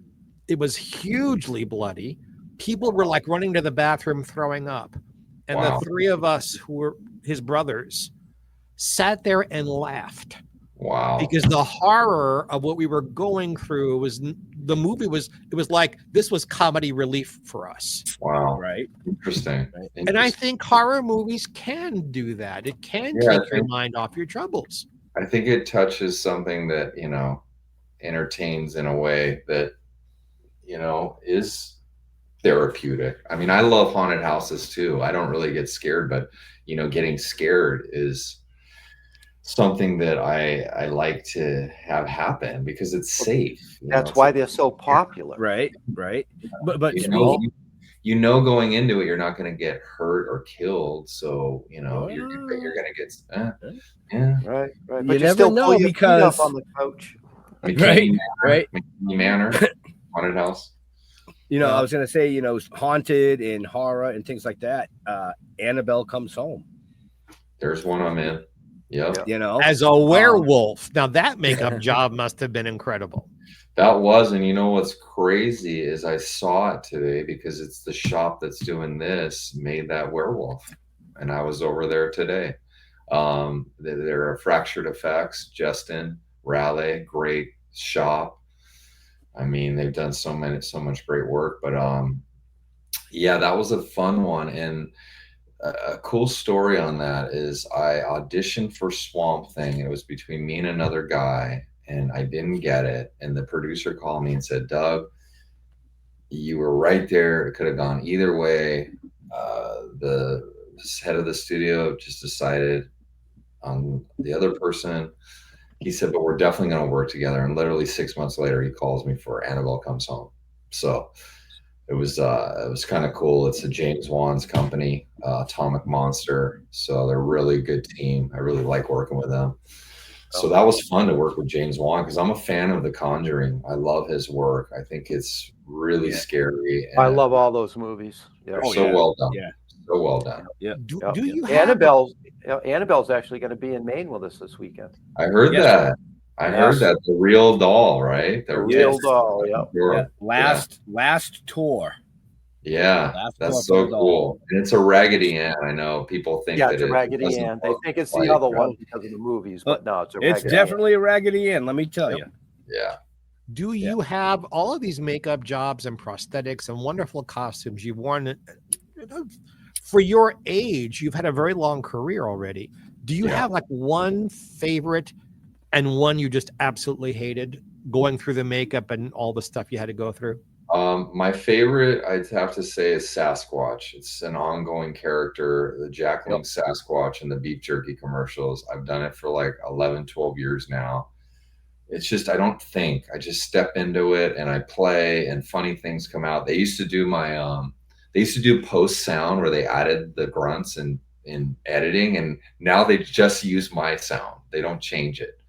It was hugely bloody. People were like running to the bathroom, throwing up. And the 3 of us who were his brothers sat there and laughed. Wow. Because the horror of what we were going through it was like this was comedy relief for us. Wow. Right. Interesting. And I think horror movies can do that. It can take your mind off your troubles. I think it touches something that, entertains in a way that, you know, is therapeutic. I mean, I love haunted houses too. I don't really get scared, but you know, getting scared is something that I like to have happen because it's safe. That's why they're so popular. Right. But you know, going into it, you're not going to get hurt or killed. So, you know, you're going to get, Right. You But never still know pull your feet because up on the couch. right. Manor, haunted house. You know, I was going to say, you know, haunted and horror and things like that. Annabelle Comes Home. There's one I'm in. Yep. You know, as a werewolf. Now that makeup job must have been incredible. That was, and you know what's crazy is I saw it today because it's the shop that's doing this made that werewolf, and I was over there today. They're Fractured Effects, Justin Raleigh, great shop. I mean, they've done so much great work, but yeah, that was a fun one. And a cool story on that is I auditioned for Swamp Thing. It was between me and another guy, and I didn't get it. And the producer called me and said, Doug, you were right there. It could have gone either way. The head of the studio just decided on the other person. He said, but we're definitely going to work together. And literally 6 months later, he calls me for Annabelle Comes Home. So it was kind of cool. It's a James Wan's company, Atomic Monster. So they're a really good team. I really like working with them. So that was fun to work with James Wan because I'm a fan of The Conjuring. I love his work. I think it's really scary. And I love all those movies. Yeah. Well done. Yeah. So well done. Yeah. Do you have Annabelle's actually going to be in Maine with us this weekend. I heard that. I heard that. The real doll, right? The real doll. Yeah. Last tour. Yeah, that's so cool. And it's a Raggedy Ann. I know people think it's a Raggedy Ann. They think it's the other one because of the movies, but no, it's definitely a Raggedy Ann. Let me tell you. Yeah. Do you have all of these makeup jobs and prosthetics and wonderful costumes you've worn for your age? You've had a very long career already. Do you have like one favorite and one you just absolutely hated going through the makeup and all the stuff you had to go through? My favorite, I'd have to say, is Sasquatch. It's an ongoing character, the Jack Link Sasquatch in the beef jerky commercials. I've done it for like 11, 12 years now. It's just, I don't think. I just step into it and I play and funny things come out. They used to do post sound where they added the grunts in editing, and now they just use my sound. They don't change it.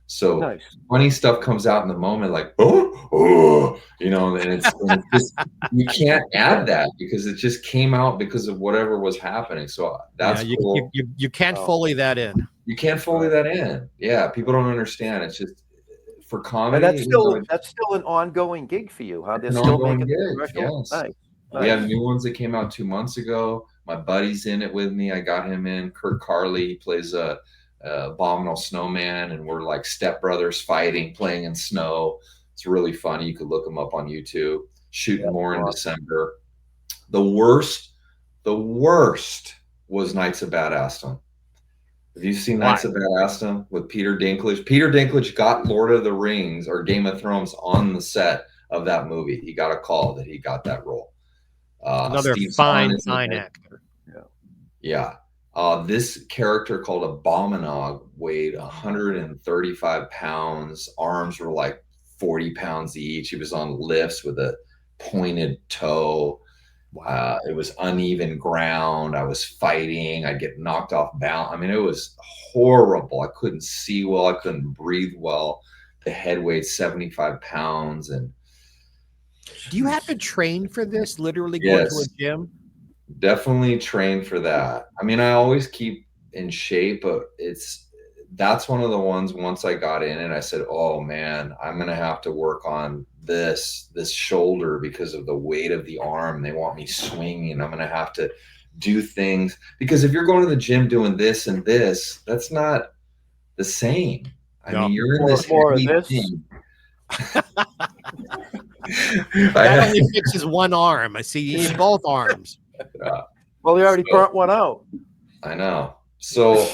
So funny stuff comes out in the moment, like, oh, you know, and it's just, you can't add that because it just came out because of whatever was happening. So that's cool. You can't Foley that in. You can't Foley that in. Yeah, people don't understand. It's just for comedy. But that's still an ongoing gig for you, huh? They're still making commercials. Yes. We have new ones that came out 2 months ago. My buddy's in it with me. I got him in. Kurt Carley, he plays a Abominog snowman, and we're like stepbrothers fighting, playing in snow. It's really funny. You could look them up on YouTube. Shooting more in December. The worst was Knights of Badassdom. Have you seen Knights of Badassdom with Peter Dinklage? Peter Dinklage got Lord of the Rings or Game of Thrones on the set of that movie. He got a call that he got that role. Another fine actor. Yeah. This character called Abominog weighed 135 pounds. Arms were like 40 pounds each. He was on lifts with a pointed toe. It was uneven ground. I was fighting. I'd get knocked off balance. I mean, it was horrible. I couldn't see well. I couldn't breathe well. The head weighed 75 pounds. And do you have to train for this? Literally go to a gym? Definitely train for that. I mean, I always keep in shape, but that's one of the ones once I got in and I said, oh man, I'm going to have to work on this shoulder because of the weight of the arm. They want me swinging. I'm going to have to do things because if you're going to the gym doing this and this, that's not the same. I mean, you're in this heavy thing. That only fixes one arm. I see you need both arms. Well, you already burnt one out. I know. So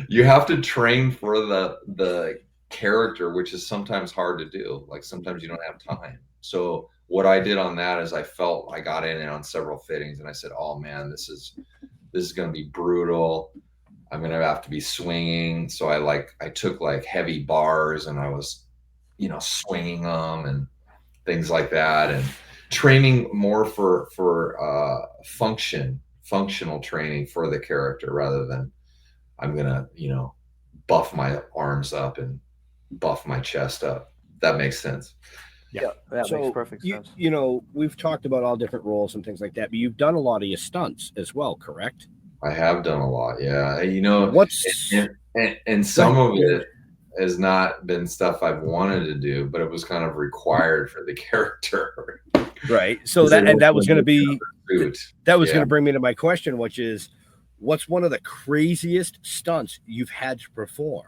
you have to train for the character, which is sometimes hard to do. Like sometimes you don't have time. So what I did on that is I got in on several fittings and I said, oh man, this is going to be brutal. I'm going to have to be swinging. So I took like heavy bars and I was, swinging them and things like that, and training more for functional training for the character rather than I'm going to, buff my arms up and buff my chest up. That makes sense. Yeah, that makes perfect sense. We've talked about all different roles and things like that, but you've done a lot of your stunts as well, correct? I have done a lot, yeah. And some of it has not been stuff I've wanted to do, but it was kind of required for the character. Right. So that was going to be going to bring me to my question, which is, what's one of the craziest stunts you've had to perform?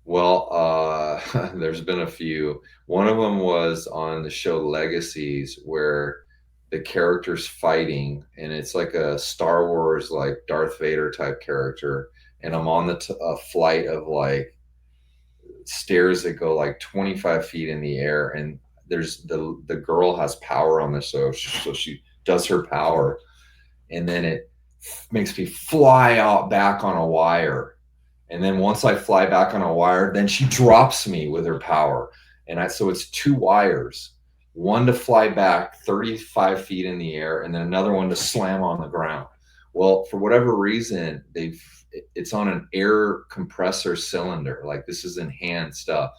Well, there's been a few. One of them was on the show Legacies, where the character's fighting, and it's like a Star Wars, like Darth Vader type character. And I'm on the flight of like stairs that go like 25 feet in the air. And there's the girl has power on the show. So she does her power. And then it makes me fly out back on a wire. And then once I fly back on a wire, then she drops me with her power. So it's 2 wires, one to fly back 35 feet in the air, and then another one to slam on the ground. Well, for whatever reason, it's on an air compressor cylinder. Like, this isn't hand stuff.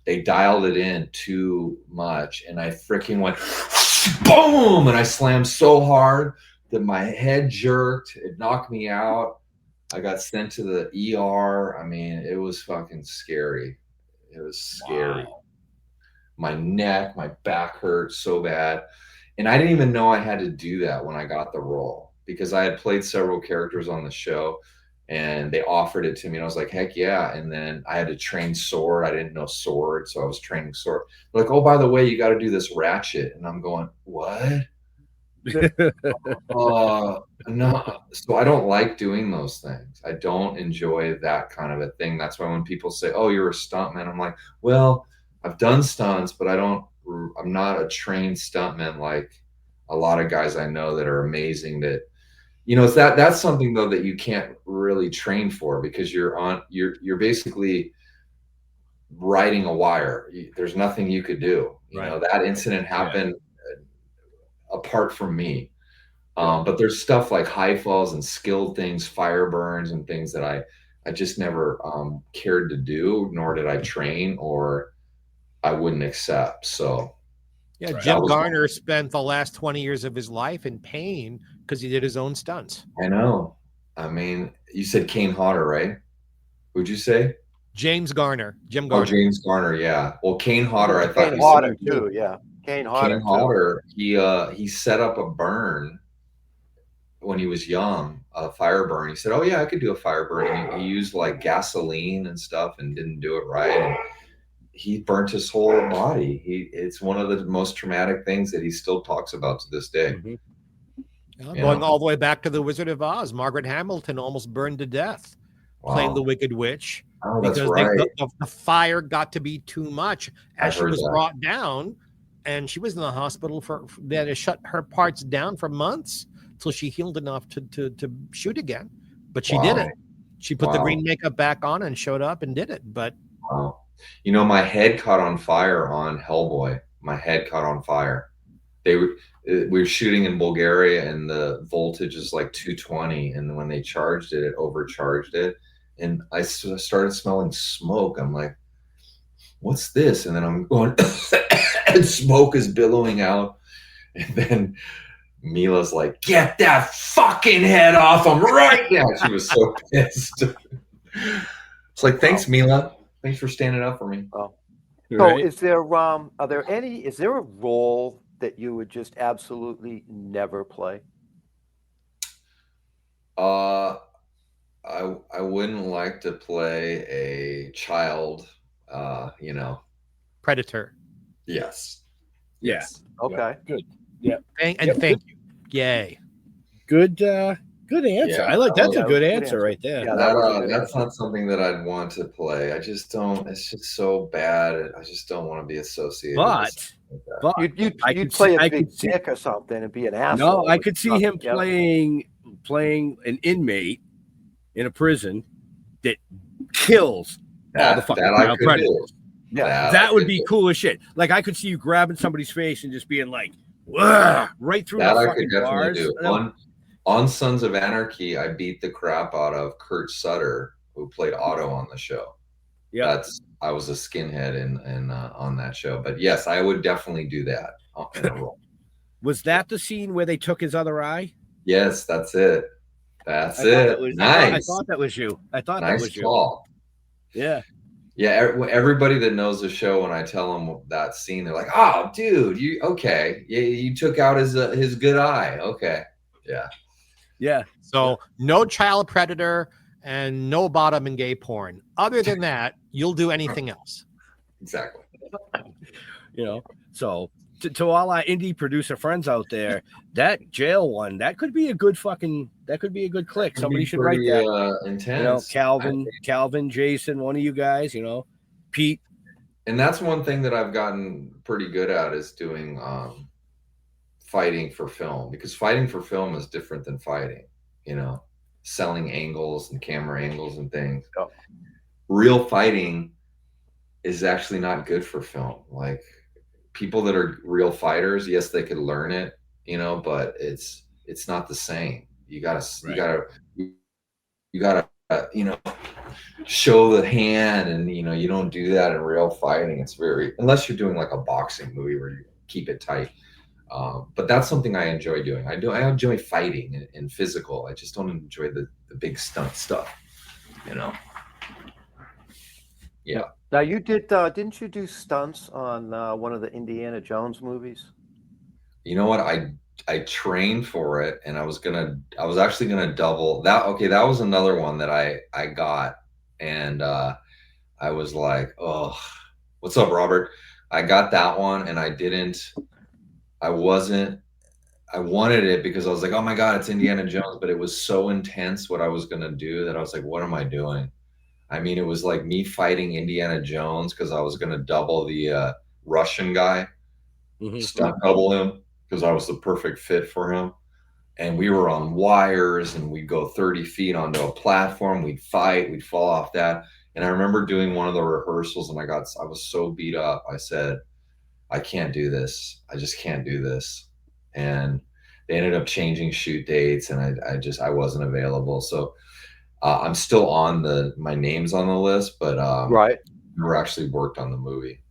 They dialed it in too much, and I freaking went boom, and I slammed so hard that my head jerked. It knocked me out. I got sent to the ER. I mean, it was fucking scary. It was scary. Wow. My neck, my back hurt so bad. And I didn't even know I had to do that when I got the role, because I had played several characters on the show and they offered it to me. And I was like, heck yeah. And then I had to train sword. I didn't know sword, so I was training sword. They're like, oh, by the way, you got to do this ratchet. And I'm going, what? No. So I don't like doing those things. I don't enjoy that kind of a thing. That's why when people say, oh, you're a stuntman, I'm like, well, I've done stunts, but I'm not a trained stuntman like a lot of guys I know that are amazing. That, that's something though that you can't really train for, because you're basically riding a wire. There's nothing you could do. That incident happened apart from me. But there's stuff like high falls and skilled things, fire burns and things that I just never cared to do, nor did I train, or I wouldn't accept. So yeah, Jim Garner spent the last 20 years of his life in pain because he did his own stunts. I know. I mean, you said Kane Hodder, right? Who'd you say? Jim Garner. Oh, James Garner, yeah. Well, Kane Hodder, I thought Kane Hodder too, yeah. Kane Hodder, he set up a burn when he was young, a fire burn. He said, oh yeah, I could do a fire burn. And he used like gasoline and stuff and didn't do it right. And he burnt his whole body. It's one of the most traumatic things that he still talks about to this day. Mm-hmm. Going all the way back to the Wizard of Oz, Margaret Hamilton almost burned to death playing the Wicked Witch. Oh, that's because right. The fire got to be too much as she was brought down, and she was in the hospital they had to shut her parts down for months till she healed enough to shoot again. But she did it. She put the green makeup back on and showed up and did it. But my head caught on fire on Hellboy. My head caught on fire. We were shooting in Bulgaria, and the voltage is like 220. And when they charged it, it overcharged it. And I started smelling smoke. I'm like, what's this? And then I'm going, and smoke is billowing out. And then Mila's like, get that fucking head off him right now. She was so pissed. It's like, thanks, Mila. Thanks for standing up for me. Oh. So is there a role that you would just absolutely never play? I wouldn't like to play a child, Predator. Yes. Yeah. Okay. Good. Yeah. Thank you. Yay. Good Good answer. Yeah. I like that's a Yeah, good good answer answer. right there. Yeah, that was a good That's answer. not something that I'd want to play. I just don't. It's just so bad. I just don't want to be associated. But with that. You'd play a big dick or something and be an asshole. No, I could see him Yeah. playing an inmate in a prison that kills all the fucking that I child could predators. do. Yeah, That would be cool as shit. Like I could see you grabbing somebody's face and just being like, "Wah," right through That the I fucking could definitely bars. do. On Sons of Anarchy, I beat the crap out of Kurt Sutter, who played Otto on the show. Yeah, I was a skinhead in on that show. But yes, I would definitely do that in a role. Was that the scene where they took his other eye? Yes, that's it. That's I thought it. that was- Nice. I thought that was you. I thought Nice that was you. call. Yeah. Yeah, everybody that knows the show, when I tell them that scene, they're like, "Oh, dude, you took out his good eye." Okay, yeah. Yeah. So no child predator and no bottom and gay porn. Other than that, you'll do anything else. Exactly. So to all our indie producer friends out there, that jail one, that could be a good click. Somebody should write that. Intense. Calvin, Jason, one of you guys, Pete. And that's one thing that I've gotten pretty good at, is doing fighting for film, because fighting for film is different than fighting, selling angles and camera angles and things. Oh. Real fighting is actually not good for film. Like, people that are real fighters, yes, they could learn it, but it's not the same. You gotta show the hand, and you don't do that in real fighting. It's unless you're doing like a boxing movie where you keep it tight. But that's something I enjoy doing. I enjoy fighting and physical. I just don't enjoy the big stunt stuff, Yeah. Now you didn't you do stunts on one of the Indiana Jones movies? You know what? I trained for it, and I was actually gonna double that. Okay, that was another one that I got, and I was like, "Oh, what's up, Robert?" I got that one, and I wanted it because I was like, "Oh my God, it's Indiana Jones," but it was so intense what I was gonna do that I was like, "What am I doing?" I mean, it was like me fighting Indiana Jones, because I was gonna double the Russian guy, stunt double him, because I was the perfect fit for him. And we were on wires, and we'd go 30 feet onto a platform. We'd fight. We'd fall off that. And I remember doing one of the rehearsals, and I was so beat up. I said, "I can't do this. I just can't do this." And they ended up changing shoot dates, and I wasn't available. So I'm still on my name's on the list, but Right. never actually worked on the movie.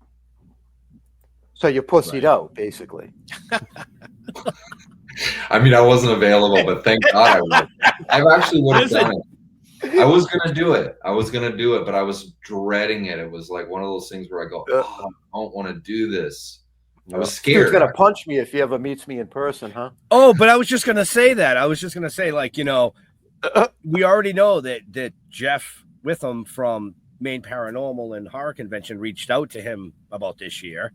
So you pussied out, basically. I mean, I wasn't available, but thank God I would. I actually would have done it. I was gonna do it, but I was dreading it. It was like one of those things where I go, "Oh, I don't want to do this." I was scared. He's gonna punch me if he ever meets me in person, huh? Oh, but I was just gonna say that. I was just gonna say, like, we already know that Jeff Witham from Maine Paranormal and Horror Convention reached out to him about this year.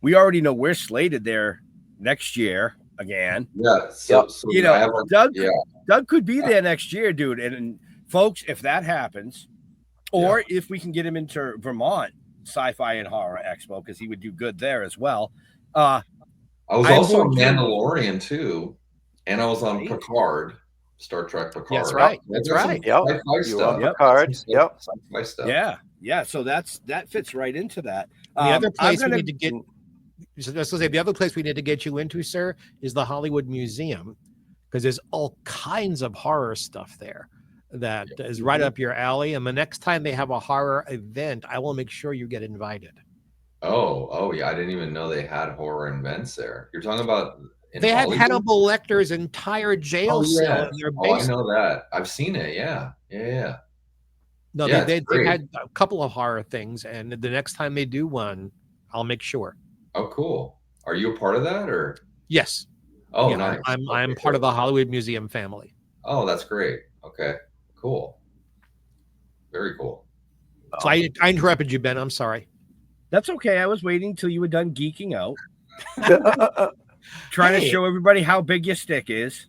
We already know we're slated there next year again. Yeah. So Doug could be there next year, dude. And folks, if that happens, or if we can get him into Vermont Sci-Fi and Horror Expo, because he would do good there as well. I was also on Mandalorian too, and I was on Picard, Star Trek Picard. That's right. That's right. Yep. You were on Picard. Yep. Sci-fi stuff. Yeah. So that fits right into that. The other place we need to get. So let's say the other place we need to get you into, sir, is the Hollywood Museum, because there's all kinds of horror stuff there that is right up your alley. And the next time they have a horror event, I will make sure you get invited. Oh yeah, I didn't even know they had horror events there. You're talking about they had Hannibal Lecter's entire jail cell in their basement. I know that. I've seen it. Yeah. No, they had a couple of horror things, and the next time they do one, I'll make sure. Oh, cool. Are you a part of that, or? Yes. Oh, yeah, nice. I'm part of the Hollywood Museum family. Oh, that's great. Okay, cool. Very cool. So I interrupted you, Ben. I'm sorry. That's okay. I was waiting till you were done geeking out. Trying to show everybody how big your stick is.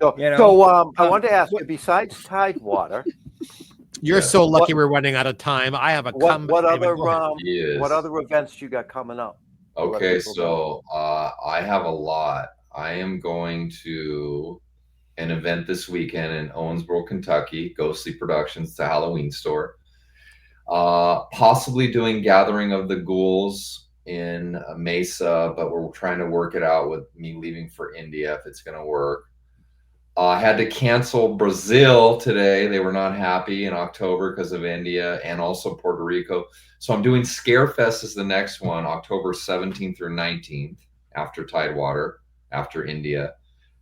So, You know, I wanted to ask you, besides Tidewater, You're so lucky we're running out of time. I have a what other Yes. what other events you got coming up? Okay, so I have a lot. I am going to an event this weekend in Owensboro, Kentucky, Ghostly Productions, the Halloween store. Possibly doing Gathering of the Ghouls in Mesa, but we're trying to work it out with me leaving for India if it's going to work. I had to cancel Brazil today. They were not happy in October because of India and also Puerto Rico. So I'm doing Scarefest as the next one, October 17th through 19th, after Tidewater, after India.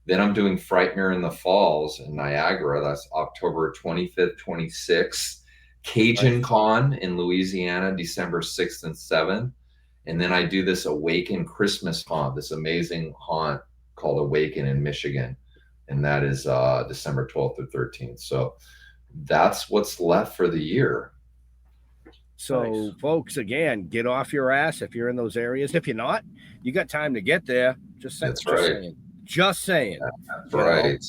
Then I'm doing Frightmare in the Falls in Niagara. That's October 25th, 26th. Cajun Con in Louisiana, December 6th and 7th. And then I do this Awaken Christmas haunt, this amazing haunt called Awaken in Michigan. And that is December 12th or 13th. So that's what's left for the year. So, folks, again, get off your ass if you're in those areas. If you're not, you got time to get there. Just saying. Just saying. That's right.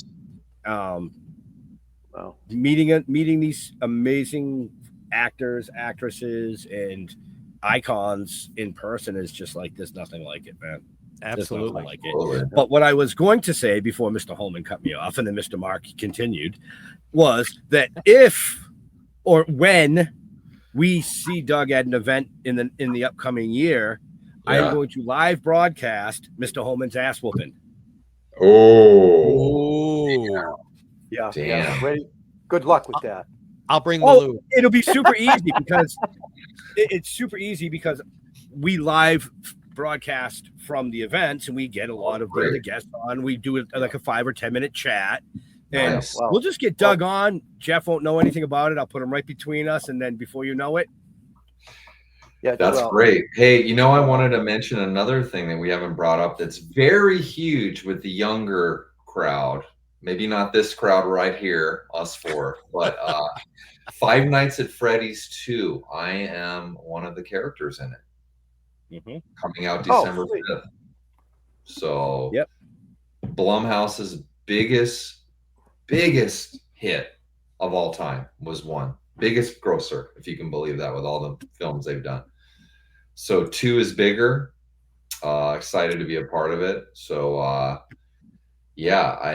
Well, meeting these amazing actors, actresses, and icons in person is just like there's nothing like it, man. Absolutely. Like it. But what I was going to say before Mr. Holman cut me off and then Mr. Mark continued was that if or when we see Doug at an event in the upcoming year, I am going to live broadcast Mr. Holman's ass whooping. Yeah. Damn. Ready? Good luck with that. I'll bring Baloo. It'll be super easy because it's super easy because we live broadcast from the events and we get a lot of the guests on. We do like a 5 or 10 minute chat and we'll just get Doug on. Jeff won't know anything about it. I'll put him right between us. And then before you know it. Yeah, that's great. Hey, I wanted to mention another thing that we haven't brought up that's very huge with the younger crowd. Maybe not this crowd right here, us four, but Five Nights at Freddy's 2. I am one of the characters in it. Coming out December 5th. So Blumhouse's biggest hit of all time was 1. Biggest grosser, if you can believe that, with all the films they've done. So 2 is bigger. Excited to be a part of it. So I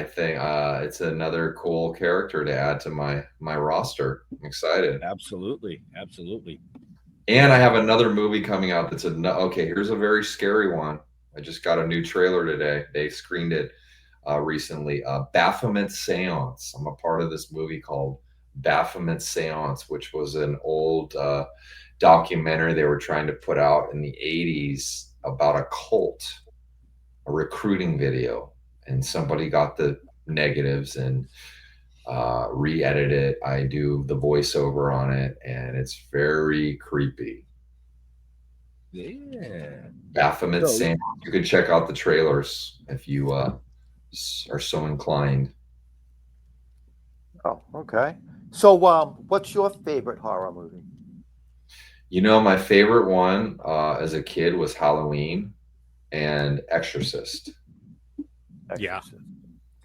think it's another cool character to add to my roster. I'm excited. Absolutely. And I have another movie coming out that's here's a very scary one. I just got a new trailer today. They screened it recently. Baphomet Seance. I'm a part of this movie called Baphomet Seance, which was an old documentary they were trying to put out in the 80s about a cult, a recruiting video. And somebody got the negatives and re-edit it. I do the voiceover on it, and it's very creepy. Yeah. Baphomet Seance. You can check out the trailers if you are so inclined. Oh, okay. So, what's your favorite horror movie? My favorite one as a kid was Halloween and Exorcist. Yeah.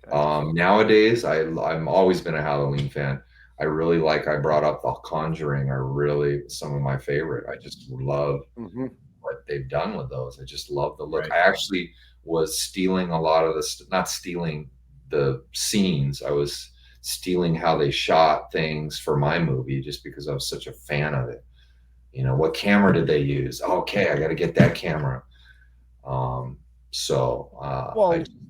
Nowadays, I'm always been a Halloween fan. I brought up The Conjuring are really some of my favorite. I just love what they've done with those. I just love the look. Right. I actually was stealing a lot of not stealing the scenes. I was stealing how they shot things for my movie just because I was such a fan of it. What camera did they use? Okay, I got to get that camera.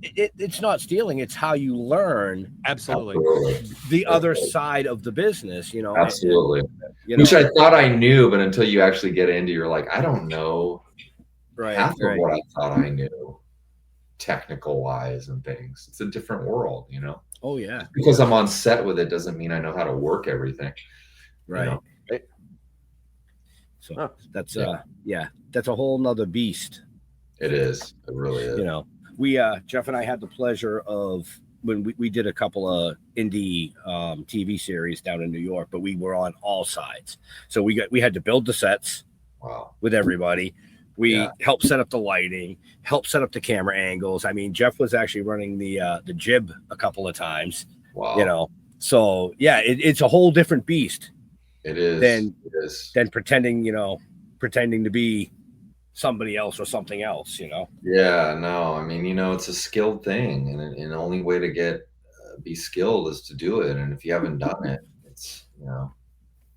It's not stealing. It's how you learn. Absolutely. The other side of the business, Absolutely. Which I thought I knew, but until you actually get into, you're like, I don't know half of what I thought I knew, technical wise and things. It's a different world, Oh yeah. Just because I'm on set with it doesn't mean I know how to work everything. Right. So that's a whole nother beast. It is. It really is. We Jeff and I had the pleasure of when we did a couple of indie TV series down in New York, but we were on all sides. So we had to build the sets with everybody. We helped set up the lighting, helped set up the camera angles. I mean, Jeff was actually running the jib a couple of times. Wow. You know, so yeah, it's a whole different beast. It is. Than pretending to be somebody else or something else. You know. Yeah. No. I mean, it's a skilled thing, and the only way to get be skilled is to do it. And if you haven't done it, it's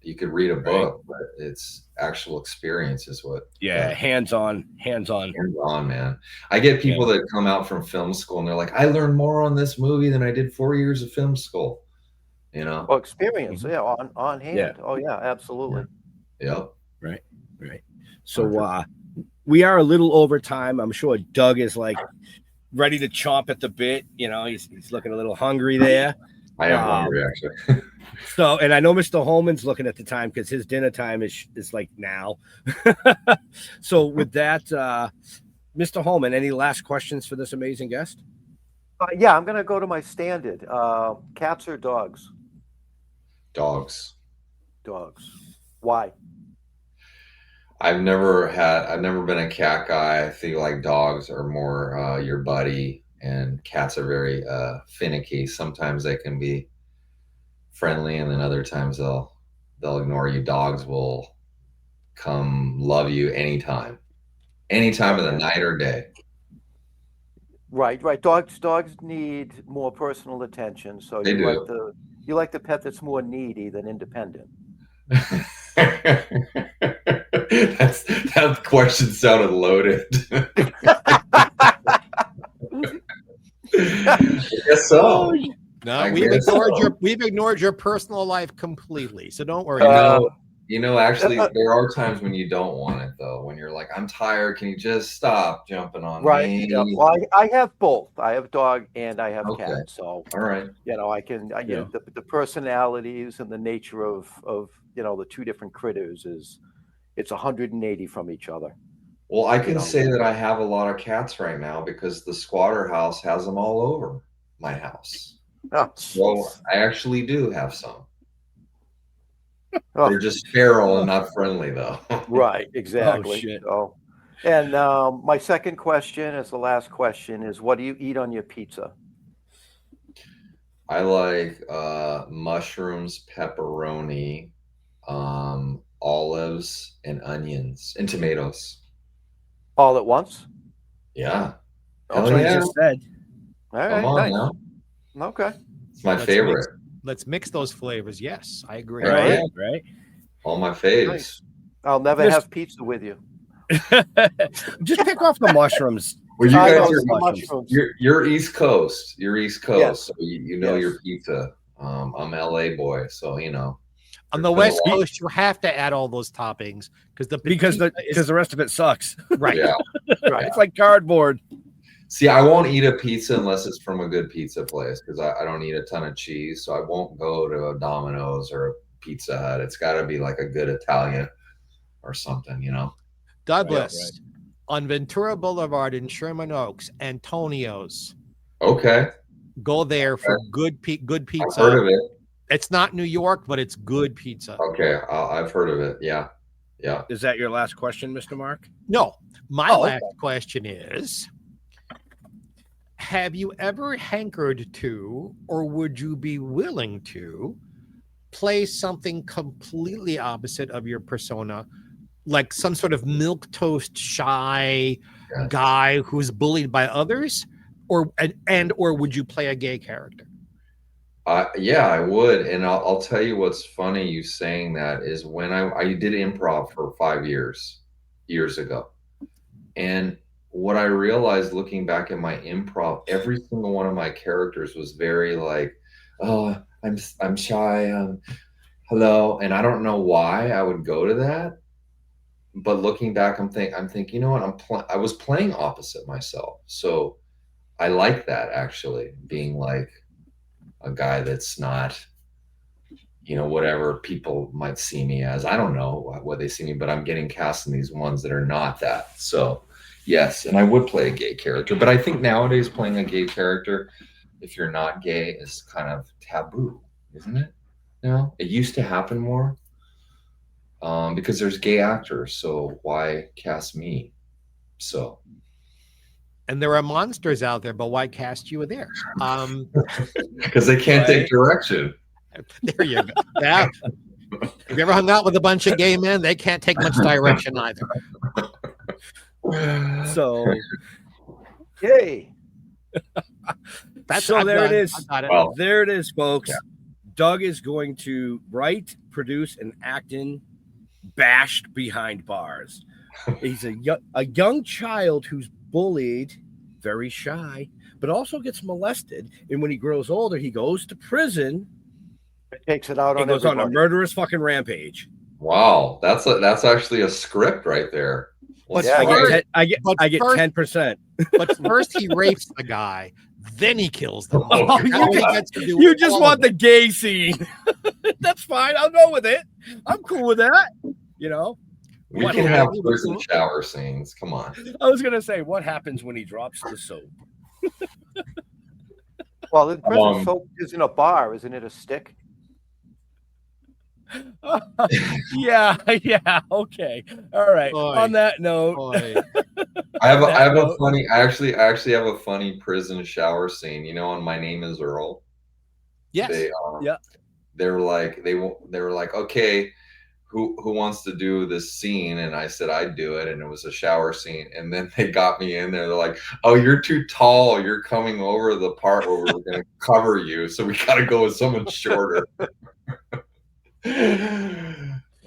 you could read a book, but it's actual experience is what. Yeah, hands on, man. I get people that come out from film school and they're like, I learned more on this movie than I did 4 years of film school. Well, experience, on hand. Yeah. Oh yeah, absolutely. Yep. Right. So we are a little over time. I'm sure Doug is like ready to chomp at the bit. He's looking a little hungry there. I am hungry, actually. So, and I know Mr. Holman's looking at the time because his dinner time is like now. So with that, Mr. Holman, any last questions for this amazing guest? Yeah, I'm going to go to my standard. Cats or dogs? Dogs. Why? I've never been a cat guy. I feel like dogs are more your buddy, and cats are very finicky. Sometimes they can be friendly, and then other times they'll ignore you. Dogs will come love you anytime of the night or day. Right. Dogs need more personal attention. So you like the pet that's more needy than independent. That question sounded loaded. I guess so. No, we've ignored your personal life completely. So don't worry. Actually, there are times when you don't want it though. When you're like, I'm tired. Can you just stop jumping on me? Yeah. Well, I have both. I have dog and I have cat. So all right. I can. The personalities and the nature of the two different critters it's 180 from each other. Well, I can say that I have a lot of cats right now because the squatter house has them all over my house. Oh, so I actually do have some. They're just feral and not friendly, though. Right, exactly. Oh, shit. So, and my second question, as the last question, is what do you eat on your pizza? I like mushrooms, pepperoni, olives, and onions, and tomatoes. All at once? Yeah. That's what I just said. All right, come on nice. now. Okay. It's my favorite. Let's mix those flavors. Yes, I agree. Right. All my faves. Nice. I'll never have pizza with you. Just pick off the mushrooms. Well, you guys are you're East Coast. You're East Coast, Yes. so you know your pizza. I'm LA boy, so On the West Coast, you have to add all those toppings because the rest of it sucks. Right. Yeah. Right. It's like cardboard. See, I won't eat a pizza unless it's from a good pizza place because I don't eat a ton of cheese, so I won't go to a Domino's or a Pizza Hut. It's got to be like a good Italian or something, Douglas, on Ventura Boulevard in Sherman Oaks, Antonio's. Okay. Go there for good pizza. I've heard of it. It's not New York, but it's good pizza. Okay, I've heard of it. Yeah. Is that your last question, Mr. Mark? No. My last question is, have you ever hankered to, or would you be willing to, play something completely opposite of your persona, like some sort of milquetoast shy guy who's bullied by others, or would you play a gay character? Yeah, I would, and I'll tell you what's funny. You saying that is when I did improv for 5 years ago, and what I realized looking back at my improv, every single one of my characters was very like, oh, I'm shy, hello, and I don't know why I would go to that. But looking back, I'm thinking, you know what? I was playing opposite myself, so I like that actually, being like a guy that's not, whatever people might see me as. I don't know what they see me, but I'm getting cast in these ones that are not that. So yes, and I would play a gay character, but I think nowadays playing a gay character, if you're not gay, is kind of taboo, isn't it? It used to happen more because there's gay actors, so why cast me? So. And there are monsters out there, but why cast you there? Because they can't take direction. There you go. Yeah. Have you ever hung out with a bunch of gay men? They can't take much direction either. So, Yay. so there it is. I got it. Wow. There it is, folks. Yeah. Doug is going to write, produce, and act in Bashed Behind Bars. He's a young child who's bullied, very shy, but also gets molested. And when he grows older, he goes to prison. It takes it out He on goes on a everybody. murderous fucking rampage. Wow, that's actually a script right there. But Yeah, first, I get but 10%. but first he rapes the guy, then he kills them. Oh, Now he gets to do You just all want of the it. gay scene. That's fine. I'll go with it. I'm cool with that. You know, We What can have happened? prison shower scenes. Come on. I was gonna say, what happens when he drops the soap? Well, the prison Um, soap isn't a bar, isn't it? A stick. Yeah, okay. All right. Boy. On that note, Boy. I have That a note. funny. I actually have a funny prison shower scene. You know, on My Name Is Earl. Yes. They Yeah. They were like, okay, who wants to do this scene? And I said I'd do it, and it was a shower scene. And then they got me in there. They're like, oh, you're too tall. You're coming over the part where we're going to cover you, so we got to go with someone shorter.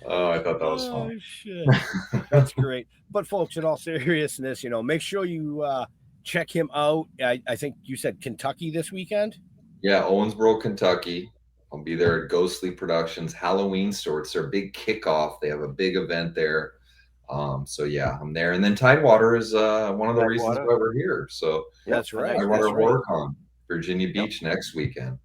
Oh, I thought that was oh fun. shit, that's great. But folks, in all seriousness, make sure you check him out. I think you said Kentucky this weekend. Yeah, Owensboro, Kentucky. I'll be there at Ghostly Productions Halloween store. It's their big kickoff. They have a big event there. So yeah, I'm there. And then Tidewater is one of the reasons why we're here. So That's right. Tidewater That's right. HorrorCon, Virginia Beach next weekend.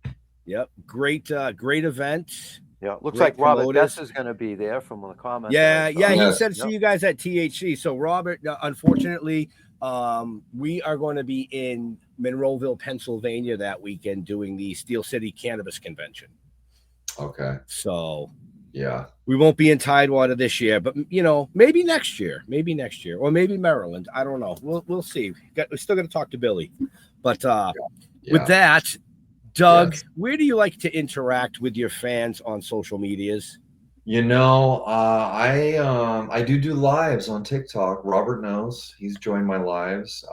Yep, great event. Yeah, looks Great like Robert promoters. Bess is going to be there from the comments. Yeah, he Yes. said see you guys at THC. So Robert, unfortunately, we are going to be in Monroeville, Pennsylvania that weekend doing the Steel City Cannabis Convention. Okay. So Yeah. we won't be in Tidewater this year, but maybe next year, or maybe Maryland. I don't know. We'll see. We're still going to talk to Billy, but with that, Doug, Yes. where do you like to interact with your fans on social medias? I do lives on TikTok. Robert knows. He's joined my lives.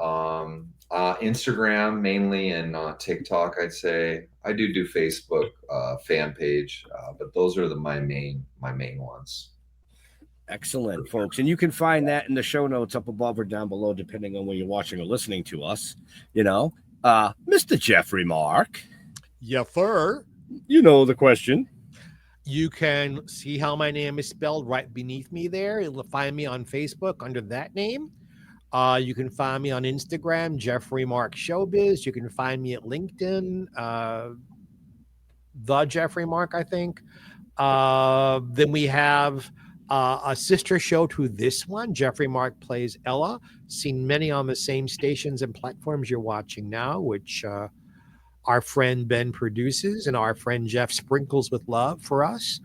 Instagram mainly, and TikTok, I'd say. I do Facebook fan page, but those are my main ones. Excellent, folks. And you can find that in the show notes up above or down below, depending on where you're watching or listening to us. Mr. Jeffrey Mark. Yeah, sir. You know the question. You can see how my name is spelled right beneath me there. You'll find me on Facebook under that name. You can find me on Instagram, Jeffrey Mark Showbiz. You can find me at LinkedIn, The Jeffrey Mark, I think. Then we have a sister show to this one. Jeffrey Mark Plays Ella. Seen many on the same stations and platforms you're watching now, which our friend Ben produces and our friend Jeff sprinkles with love for us.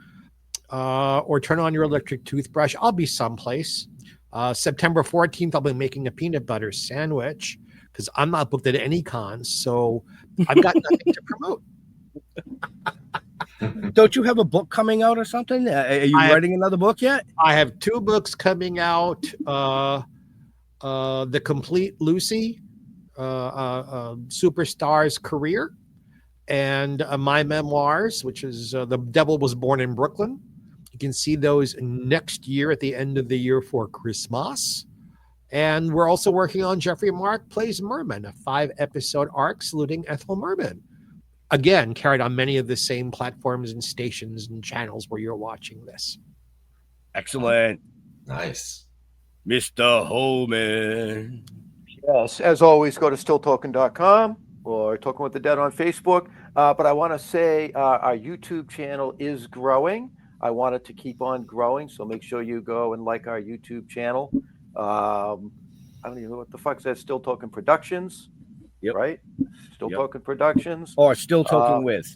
Or Turn On Your Electric Toothbrush. I'll be someplace. September 14th, I'll be making a peanut butter sandwich because I'm not booked at any cons, so I've got nothing to promote. Don't you have a book coming out or something? Are you writing another book yet? I have 2 books coming out. The Complete Lucy, Superstar's Career, and my memoirs, which is The Devil Was Born in Brooklyn. You can see those next year at the end of the year for Christmas. And we're also working on Jeffrey Mark Plays Merman, a 5-episode arc saluting Ethel Merman. Again, carried on many of the same platforms and stations and channels where you're watching this. Excellent. Nice. Mr. Holman. Yes, as always, go to stilltoken.com or Token with the Dead on Facebook. But I want to say our YouTube channel is growing. I want it to keep on growing, so make sure you go and like our YouTube channel. I don't even know what the fuck is that. Still Token Productions. Yep. Right? Still Token Productions. Or Still Toking with.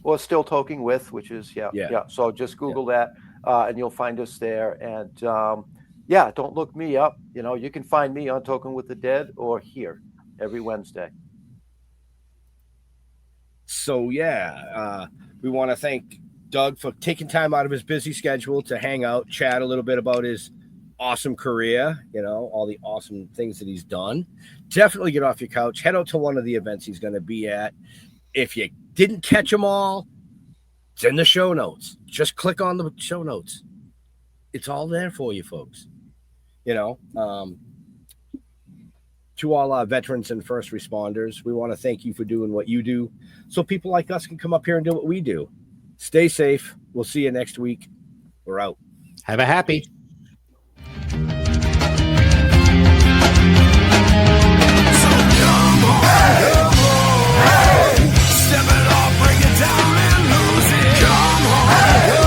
Or Still Toking with, which is, yeah. So just Google that, and you'll find us there. And yeah, don't look me up. You can find me on Toking with the Dead or here every Wednesday. So yeah, we want to thank Doug for taking time out of his busy schedule to hang out, chat a little bit about his awesome career, all the awesome things that he's done. Definitely get off your couch, head out to one of the events he's going to be at. If you didn't catch them all, it's in the show notes. Just click on the show notes. It's all there for you folks. To all our veterans and first responders, we want to thank you for doing what you do so people like us can come up here and do what we do. Stay safe. We'll see you next week. We're out. Have a happy. Step it off, break it down and lose it. Come on.